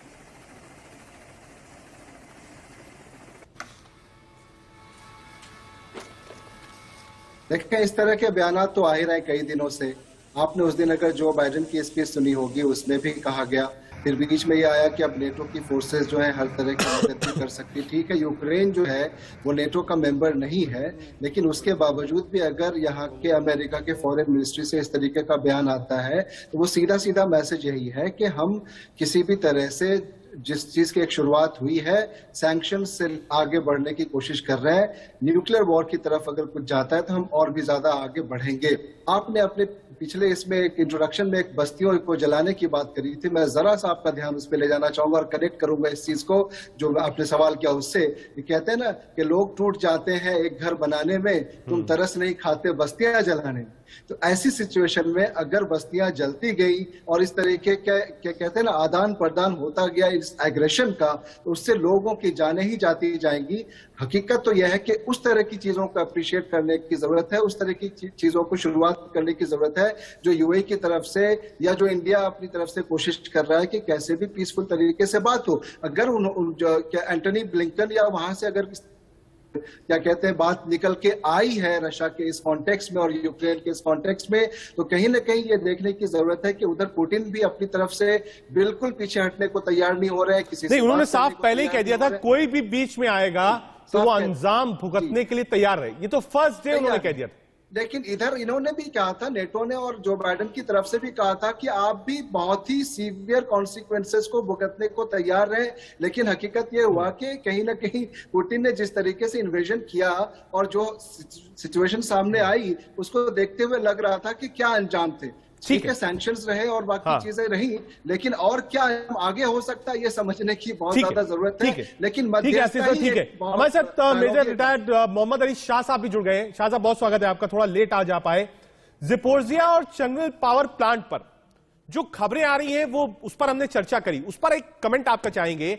देखिए, इस तरह के बयान तो आ ही रहे कई दिनों से। आपने उस दिन अगर जो बाइडेन की स्पीच सुनी होगी, उसमें भी कहा गया, फिर बीच में ये आया कि अब नेटो की फोर्सेस जो है हर तरह की मदद भी कर सकती। ठीक है, यूक्रेन जो है वो नेटो का मेंबर नहीं है, लेकिन उसके बावजूद भी अगर यहाँ के अमेरिका के फॉरेन मिनिस्ट्री से इस तरीके का बयान आता है, तो वो सीधा सीधा मैसेज यही है कि हम किसी भी तरह से जिस चीज की एक शुरुआत हुई है, सैंक्शन से आगे बढ़ने की कोशिश कर रहे हैं। न्यूक्लियर वॉर की तरफ अगर कुछ जाता है तो हम और भी ज्यादा आगे बढ़ेंगे। आपने अपने पिछले इसमें एक इंट्रोडक्शन में एक बस्तियों को जलाने की बात करी थी, मैं जरा सा आपका ध्यान उस पर ले जाना चाहूंगा और कनेक्ट करूंगा इस चीज को जो आपने सवाल किया उससे। कहते हैं ना कि लोग टूट जाते हैं एक घर बनाने में, तुम तरस नहीं खाते बस्तियां जलाने में। तो ऐसी सिचुएशन में अगर बस्तियां जलती गई और इस तरीके के कहते हैं ना आदान प्रदान होता गया इस एग्रेशन का, तो उससे लोगों की जानें ही जाती जाएंगी। हकीकत तो यह है कि उस तरह की चीजों को अप्रिशिएट करने की जरूरत है, उस तरह की चीजों को शुरुआत करने की जरूरत है जो यूएई की तरफ से या जो इंडिया अपनी तरफ से कोशिश कर रहा है कि कैसे भी पीसफुल तरीके से बात हो। अगर एंटनी ब्लिंकन या वहां से अगर क्या कहते हैं बात निकल के आई है रशिया के इस कॉन्टेक्स्ट में और यूक्रेन के इस कॉन्टेक्स्ट में, तो कहीं ना कहीं ये देखने की जरूरत है कि उधर पुतिन भी अपनी तरफ से बिल्कुल पीछे हटने को तैयार नहीं हो रहे हैं। किसी नहीं, उन्होंने साफ पहले ही कह दिया था कोई भी बीच में आएगा तो वो अंजाम भुगतने के लिए तैयार रहे। ये तो फर्स्ट डे उन्होंने कह दिया था। लेकिन इधर इन्होंने भी कहा था, नेटो ने और जो बाइडेन की तरफ से भी कहा था कि आप भी बहुत ही सीवियर कॉन्सिक्वेंसेस को भुगतने को तैयार रहे। लेकिन हकीकत ये हुआ कि कहीं ना कहीं पुतिन ने जिस तरीके से इन्वेजन किया और जो सिचुएशन सामने आई, उसको देखते हुए लग रहा था कि क्या अंजाम थे। ठीक है, सैंक्शंस रहे और बाकी चीजें रही, लेकिन और क्या आगे हो सकता है ये समझने की बहुत ज्यादा जरूरत है। लेकिन हमारे साथ मेजर रिटायर्ड मोहम्मद अली शाह साहब भी जुड़ गए हैं। शाह साहब, बहुत स्वागत है आपका, थोड़ा लेट आज आप आए। ज़पोरिज़िया और चर्नोबिल पावर प्लांट पर जो खबरें आ रही हैं वो उस पर हमने चर्चा करी, उस पर एक कमेंट आपका चाहेंगे।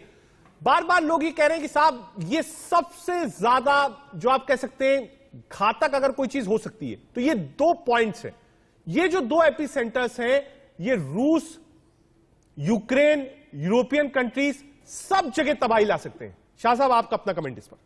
बार बार लोग ये कह रहे हैं कि साहब ये सबसे ज्यादा जो आप कह सकते हैं घातक अगर कोई चीज हो सकती है तो ये 2 पॉइंट्स हैं। ये जो 2 एपी सेंटर्स हैं, ये रूस, यूक्रेन, यूरोपियन कंट्रीज सब जगह तबाही ला सकते हैं। शाह साहब, आपका अपना कमेंट इस पर।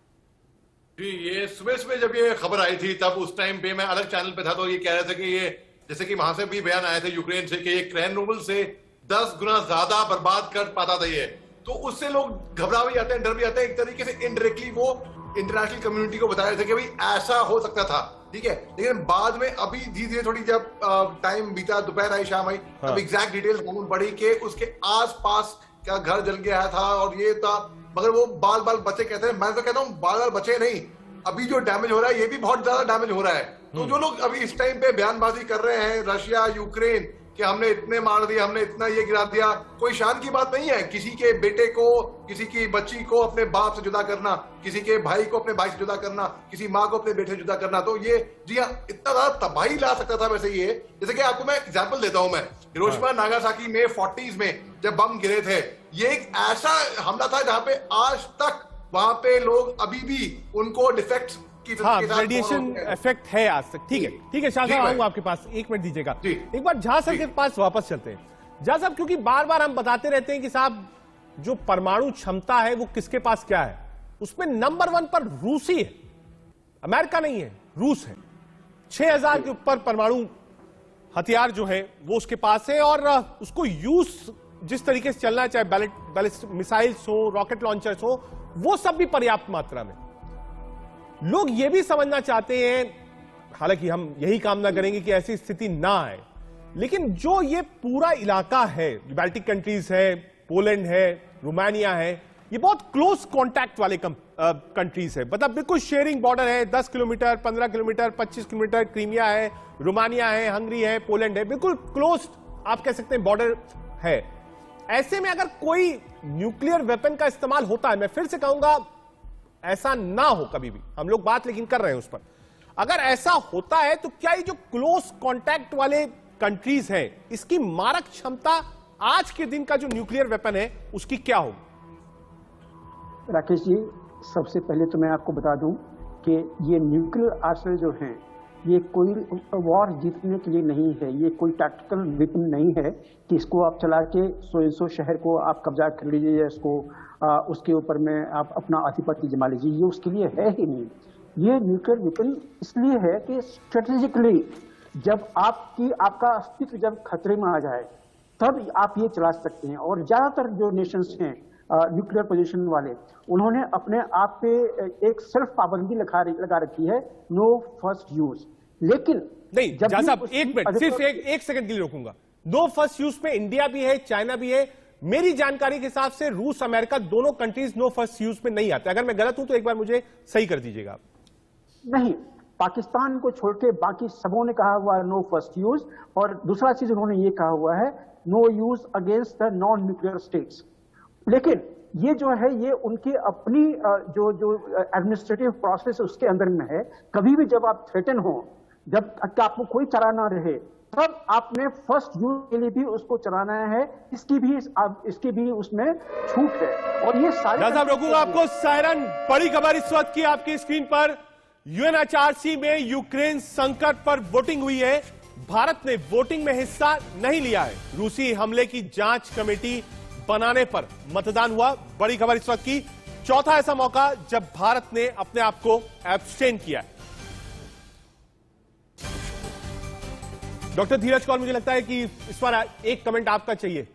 जी, ये सुबह जब ये खबर आई थी तब उस टाइम पे मैं अलग चैनल पे था, तो ये कह रहे थे कि ये जैसे कि वहां से भी बयान आए थे यूक्रेन से कि ये क्रैनोबिल से 10 गुना ज्यादा बर्बाद कर पाता था ये, तो उससे लोग घबरा भी जाते हैं, डर भी जाते हैं। एक तरीके से इनडायरेक्टली वो इंटरनेशनल कम्युनिटी को बता रहे थे कि भाई ऐसा हो सकता था, ठीक है। लेकिन बाद में अभी धीरे धीरे थोड़ी जब टाइम बीता, दोपहर आई, शाम आई, अब एग्जैक्ट डिटेल्स मालूम पड़ी कि उसके आसपास का घर जल गया था और ये था, मगर वो बाल बाल बचे कहते हैं। मैं तो कहता हूँ बाल बाल बचे नहीं, अभी जो डैमेज हो रहा है ये भी बहुत ज्यादा डैमेज हो रहा है। तो जो लोग अभी इस टाइम पे बयानबाजी कर रहे हैं रशिया यूक्रेन कि हमने इतने मार दिया, हमने इतना ये गिरा दिया, कोई शान की बात नहीं है। किसी के बेटे को, किसी की बच्ची को अपने बाप से जुदा करना, किसी के भाई को अपने भाई से जुदा करना, किसी माँ को अपने बेटे से जुदा करना, तो ये जी हाँ इतना ज्यादा तबाही ला सकता था। वैसे ये जैसे कि आपको मैं एग्जाम्पल देता हूं, मैं हिरोशिमा नागासाकी में 40s में जब बम गिरे थे, ये एक ऐसा हमला था जहां पे आज तक वहां पे लोग अभी भी उनको डिफेक्ट्स हाँ, रेडिएशन इफेक्ट है आज तक। ठीक है शाह साहब, आऊंगा आपके पास, एक मिनट दीजिएगा। एक बार झा सर के पास वापस चलते हैं। झा साहब, क्योंकि बार बार हम बताते रहते हैं कि साहब जो परमाणु क्षमता है वो किसके पास क्या है, उसमें नंबर 1 पर रूसी है, अमेरिका नहीं है, रूस है। 6000 के ऊपर परमाणु हथियार जो है वो उसके पास है, और उसको यूज जिस तरीके से चलना, चाहे बैलिस्टिक मिसाइल्स हो, रॉकेट लॉन्चर्स हो, वो सब भी पर्याप्त मात्रा में। लोग ये भी समझना चाहते हैं, हालांकि हम यही कामना करेंगे कि ऐसी स्थिति ना आए, लेकिन जो ये पूरा इलाका है, बाल्टिक कंट्रीज है, पोलैंड है, रोमानिया है, ये बहुत क्लोज कांटेक्ट वाले कंट्रीज है। मतलब बिल्कुल शेयरिंग बॉर्डर है, 10 किलोमीटर, 15 किलोमीटर, 25 किलोमीटर। क्रीमिया है, रोमानिया है, हंगरी है, पोलैंड है, बिल्कुल क्लोज आप कह सकते हैं बॉर्डर है। ऐसे में अगर कोई न्यूक्लियर वेपन का इस्तेमाल होता है, मैं फिर से कहूंगा ऐसा ना हो कभी भी, हम लोग बात लेकिन कर रहे हैं उस पर, अगर ऐसा होता है तो क्या ये जो क्लोज कांटेक्ट वाले कंट्रीज हैं, इसकी मारक क्षमता आज के दिन का जो न्यूक्लियर वेपन है उसकी क्या होगी? राकेश जी, सबसे पहले तो मैं आपको बता दूं कि ये न्यूक्लियर आर्सेनल जो हैं, ये कोई वॉर जीतने के लिए नहीं है, ये कोई टैक्टिकल वेपन नहीं है कि इसको आप चला के सो शहर को आप कब्जा कर लीजिए, इसको उसके ऊपर में आप अपना आधिपत्य जमा लीजिए, ये उसके लिए है ही नहीं। ये न्यूक्लियर वेपन इसलिए है कि स्ट्रेटेजिकली जब आपका अस्तित्व जब खतरे में आ जाए तब आप ये चला सकते हैं। और ज्यादातर जो नेशंस हैं न्यूक्लियर पोजीशन वाले, उन्होंने अपने आप पे एक सेल्फ पाबंदी लगा रखी है, नो फर्स्ट यूज। लेकिन नहीं जब साहब, एक मिनट, सिर्फ एक सेकंड के लिए रोकूंगा। नो फर्स्ट यूज पे इंडिया भी है, चाइना भी है। मेरी जानकारी के हिसाब से रूस, अमेरिका दोनों कंट्रीज नो फर्स्ट यूज में नहीं आते। अगर मैं गलत हूं तो एक बार मुझे सही कर दीजिएगा। नहीं, पाकिस्तान को छोड़ के बाकी सबों ने कहा हुआ है नो फर्स्ट यूज, और दूसरा चीज उन्होंने ये कहा हुआ है no use against the non nuclear states. लेकिन ये जो है ये उनकी अपनी जो एडमिनिस्ट्रेटिव प्रोसेस उसके अंदर में है। कभी भी जब आप थ्रेटन हो, जब आपको कोई चारा ना रहे, तब आपने फर्स्ट यूज के लिए भी उसको चलाना है। इसकी भी उसमें छूट है। और ये सारे साहब, रोकूंगा आपको। सायरन, बड़ी खबर इस वक्त की आपकी स्क्रीन पर, यूएनएचआरसी में यूक्रेन संकट पर वोटिंग हुई है। भारत ने वोटिंग में हिस्सा नहीं लिया है। रूसी हमले की जांच कमेटी बनाने पर मतदान हुआ। बड़ी खबर इस वक्त की, चौथा ऐसा मौका जब भारत ने अपने आप को एब्सटेन किया है। डॉक्टर धीरज कौर, मुझे लगता है कि इस पर एक कमेंट आपका चाहिए।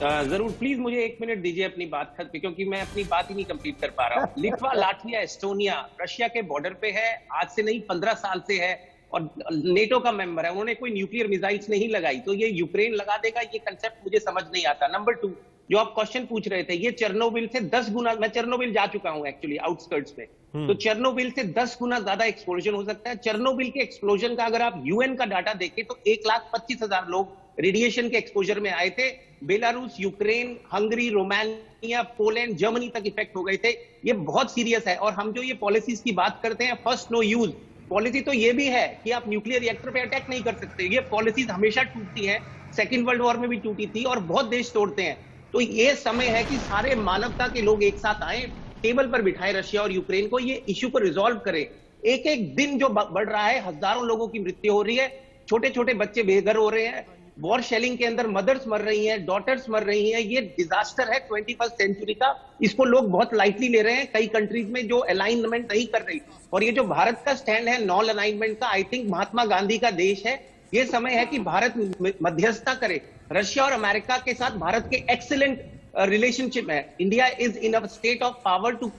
जरूर, प्लीज मुझे 1 मिनट दीजिए अपनी बात खत्म, क्योंकि मैं अपनी बात ही नहीं कंप्लीट कर पा रहा हूं। लिथुआ, लाटविया, एस्टोनिया रशिया के बॉर्डर पे है, आज से नहीं 15 साल से है, और नेटो का मेंबर है। उन्होंने कोई न्यूक्लियर मिसाइल्स नहीं लगाई, तो ये यूक्रेन लगा देगा, ये कंसेप्ट मुझे समझ नहीं आता। नंबर 2, जो आप क्वेश्चन पूछ रहे थे, ये चेरनोबिल से 10 गुना, मैं चेरनोबिल जा चुका हूं एक्चुअली आउटस्कर्ट्स में, तो चेरनोबिल से 10 गुना ज्यादा एक्सप्लोजन हो सकता है। चेरनोबिल के एक्सप्लोजन का अगर आप यूएन का डाटा देखें तो 1,25,000 लोग रेडिएशन के एक्सपोजर में आए थे। Belarus, Ukraine, Hungary, Romania, Poland, Germany तक इफेक्ट हो गए थे। ये बहुत सीरियस है। और हम जो ये पॉलिसीज की बात करते हैं, फर्स्ट नो यूज पॉलिसी, तो ये भी है कि आप न्यूक्लियर रिएक्टर पे अटैक नहीं कर सकते। ये पॉलिसीज हमेशा टूटती हैं, सेकेंड वर्ल्ड वॉर में भी टूटी थी, और बहुत देश तोड़ते हैं। तो ये समय है कि सारे मानवता के लोग एक साथ आए, टेबल पर बिठाए रशिया और यूक्रेन को, ये इश्यू को रिजॉल्व करे। एक एक दिन जो बढ़ रहा है, हजारों लोगों की मृत्यु हो रही है, छोटे छोटे बच्चे बेघर हो रहे हैं, वॉर शेलिंग के अंदर मदर्स मर रही हैं, डॉटर्स मर रही हैं। ये डिजास्टर है 21st सेंचुरी का। इसको लोग बहुत लाइटली ले रहे हैं, कई कंट्रीज में जो अलाइनमेंट नहीं कर रही। और ये जो भारत का स्टैंड है नॉन अलाइनमेंट का, आई थिंक महात्मा गांधी का देश है। ये समय है कि भारत मध्यस्थता करे। रशिया और अमेरिका के साथ भारत के एक्सीलेंट रिलेशनशिप है। India is in a state of power to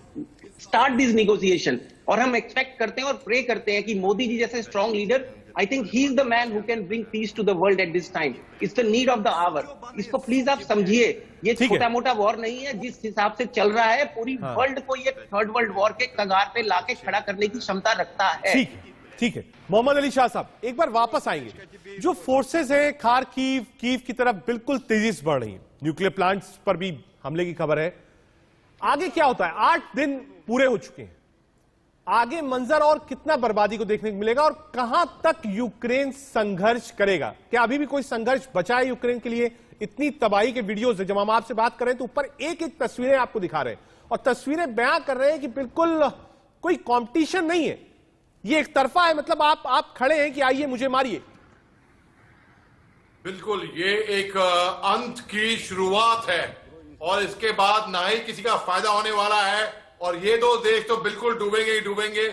start this negotiation, और हम एक्सपेक्ट करते हैं और प्रे करते हैं कि मोदी जी जैसे strong leader I think he is the man who can bring peace to the world at this time. It's the need of the hour. इसको प्लीज आप समझिए, ये छोटा मोटा वॉर नहीं है। जिस हिसाब से चल रहा है पूरी वर्ल्ड को ये थर्ड वर्ल्ड वॉर के कगार पे लाके खड़ा करने की क्षमता रखता है। ठीक है। मोहम्मद अली शाह साहब एक बार वापस आएंगे। जो फोर्सेस हैं खार्किव कीव की तरफ बिल्कुल तेजी से बढ़ रही है, न्यूक्लियर प्लांट्स पर भी हमले की खबर है। आगे क्या होता है? 8 दिन पूरे हो चुके हैं, आगे मंजर और कितना बर्बादी को देखने को मिलेगा और कहां तक यूक्रेन संघर्ष करेगा? क्या अभी भी कोई संघर्ष बचा है यूक्रेन के लिए? इतनी तबाही के वीडियोज है, जब हम आपसे बात कर रहे हैं तो ऊपर एक एक तस्वीरें आपको दिखा रहे हैं और तस्वीरें बयां कर रहे हैं कि बिल्कुल कोई कंपटीशन नहीं है, ये एक तरफा है। मतलब आप खड़े हैं कि आइए मुझे मारिए। बिल्कुल, ये एक अंत की शुरुआत है और इसके बाद ना ही किसी का फायदा होने वाला है और ये दो देश तो बिल्कुल डूबेंगे ही डूबेंगे।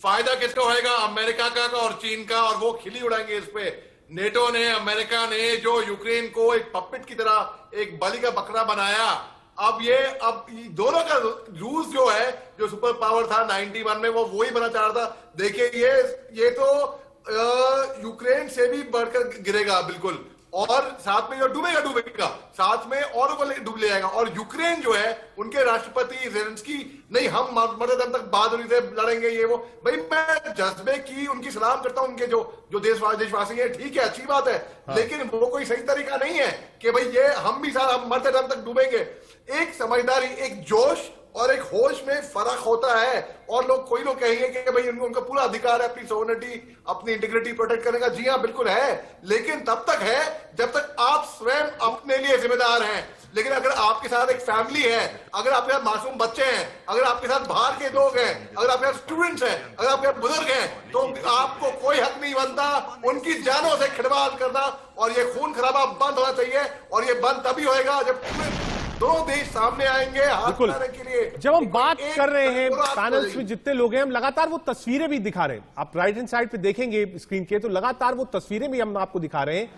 फायदा किसका होएगा? अमेरिका का और चीन का, और वो खिली उड़ाएंगे इस पे। नेटो ने, अमेरिका ने जो यूक्रेन को एक पपेट की तरह एक बलि का बकरा बनाया, अब दोनों का रूस जो है, जो सुपर पावर था 91 में, वो वही बना चाह रहा था। देखिए ये तो यूक्रेन से भी बढ़कर गिरेगा बिल्कुल, और साथ में जो डूबेगा साथ में और को डूब ले जाएगा। और यूक्रेन जो है, उनके राष्ट्रपति ज़ेलेंस्की, नहीं हम मरते दम तक बहादुरी से लड़ेंगे, ये वो। भाई मैं जज्बे की उनकी सलाम करता हूं, उनके जो देशवासी हैं, ठीक है, अच्छी बात है, लेकिन वो कोई सही तरीका नहीं है कि भाई ये हम भी साथ हम मरते दम तक डूबेंगे। एक समझदारी, एक जोश और एक होश में फर्क होता है। और कोई लोग कहेंगे कि भाई उनका पूरा अधिकार है अपनी सोवरेनिटी, अपनी इंटीग्रिटी प्रोटेक्ट करने का। जी हाँ, बिल्कुल है, लेकिन तब तक है जब तक आप स्वयं अपने लिए जिम्मेदार हैं। लेकिन अगर आपके साथ एक फैमिली है, अगर आपके साथ मासूम बच्चे हैं, अगर आपके साथ बाहर के लोग हैं, अगर आपके साथ स्टूडेंट्स हैं, अगर आपके साथ बुजुर्ग हैं, तो आपको कोई हक नहीं बनता उनकी जानों से खिलवाड़ करना। और ये खून खराबा बंद होना चाहिए, और ये बंद तभी होएगा जब दो देश सामने आएंगे हाथ मिलाने के लिए। जब हम बात कर रहे हैं, पैनल्स में जितने लोग हैं, हम लगातार वो तस्वीरें भी दिखा रहे हैं। आप राइट हैंड साइड पे देखेंगे स्क्रीन के, तो लगातार वो तस्वीरें भी हम आपको दिखा रहे हैं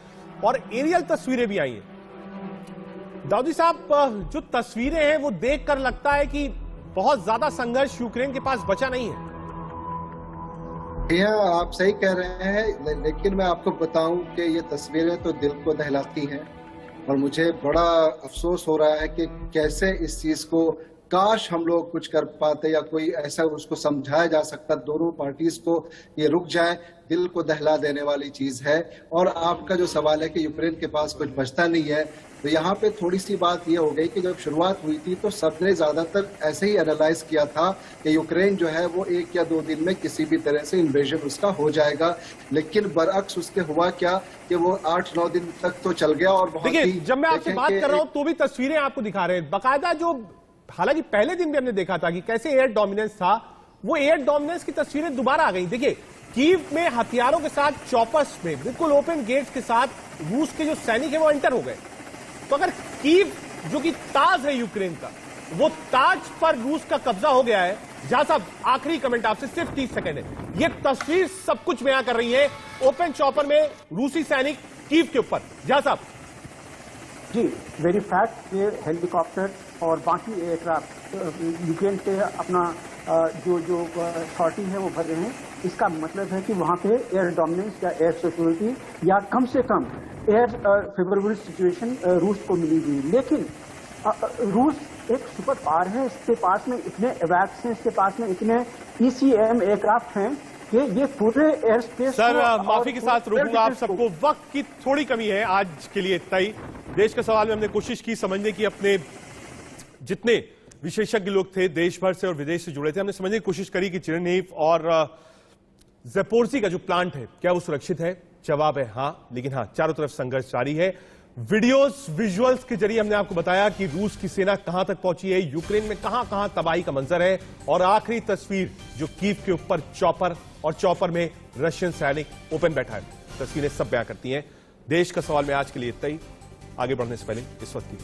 और एरियल तस्वीरें भी आई हैं। दाऊदी साहब, जो तस्वीरें हैं वो देखकर लगता है कि बहुत ज्यादा संघर्ष यूक्रेन के पास बचा नहीं है। आप सही कह रहे हैं, लेकिन मैं आपको बताऊं कि ये तस्वीरें तो दिल को दहलाती हैं और मुझे बड़ा अफसोस हो रहा है कि कैसे इस चीज को, काश हम लोग कुछ कर पाते या कोई ऐसा उसको समझाया जा सकता दोनों पार्टीज को, ये रुक जाए। दिल को दहला देने वाली चीज है। और आपका जो सवाल है कि यूक्रेन के पास कुछ बचता नहीं है, तो यहाँ पे थोड़ी सी बात ये हो गई कि जब शुरुआत हुई थी तो सबने ज्यादातर ऐसे ही एनालाइज किया था कि यूक्रेन जो है वो 1 या 2 दिन में किसी भी तरह से इन्वेजन उसका हो जाएगा। लेकिन बरअक्स उसके हुआ क्या कि वो 8-9 दिन तक तो चल गया। और देखिए, जब मैं आपसे बात कर रहा हूं तो भी तस्वीरें आपको दिखा रहे हैं बाकायदा। जो हालांकि पहले दिन भी हमने देखा था कि कैसे एयर डोमिनेंस था, वो एयर डोमिनेंस की तस्वीरें दोबारा आ गई। देखिए, कीव में हथियारों के साथ, चॉपर्स में बिल्कुल ओपन गेट्स के साथ रूस के जो सैनिक है वो एंटर हो गए। तो अगर कीव जो कि ताज है यूक्रेन का, वो ताज पर रूस का कब्जा हो गया है। जहां साहब, आखिरी कमेंट आपसे, सिर्फ 30 सेकंड है। ये तस्वीर सब कुछ बयां कर रही है। ओपन चॉपर में रूसी सैनिक कीव के ऊपर। जहां साहब जी, वेरी फैक्ट, ये हेलीकॉप्टर और बाकी एयरक्राफ्ट यूक्रेन पे अपना जो अथॉरिटी है वो भर रहे हैं। इसका मतलब है कि वहाँ पे एयर डोमिनेंस या एयर सिक्योरिटी या कम से कम एयर फेवरेबल सिचुएशन रूस को मिली हुई। लेकिन रूस एक सुपर पावर है, इसके पास में इतने एवैक्स हैं, इसके पास में इतने ECM एयरक्राफ्ट हैं कि ये पूरे एयर स्पेस। सर, माफी के साथ रोकूंगा आप सबको, वक्त की थोड़ी कमी है आज के लिए। इतना ही देश के सवाल में हमने कोशिश की समझने की, अपने जितने विशेषज्ञ लोग थे देश भर से और विदेश से जुड़े थे, हमने समझने की कोशिश करी कि चिरनीव और ज़ेपोरिज़िया का जो प्लांट है क्या वो सुरक्षित है। जवाब है हां, लेकिन हां, चारों तरफ संघर्ष जारी है। वीडियोस, विजुअल्स के जरिए हमने आपको बताया कि रूस की सेना कहां तक पहुंची है, यूक्रेन में कहां कहां तबाही का मंजर है। और आखिरी तस्वीर जो कीव के ऊपर चॉपर, और चॉपर में रशियन सैनिक ओपन बैठा है, तस्वीरें सब बयां करती हैं। देश का सवाल में आज के लिए इतना ही। आगे बढ़ने से पहले इस वक्त की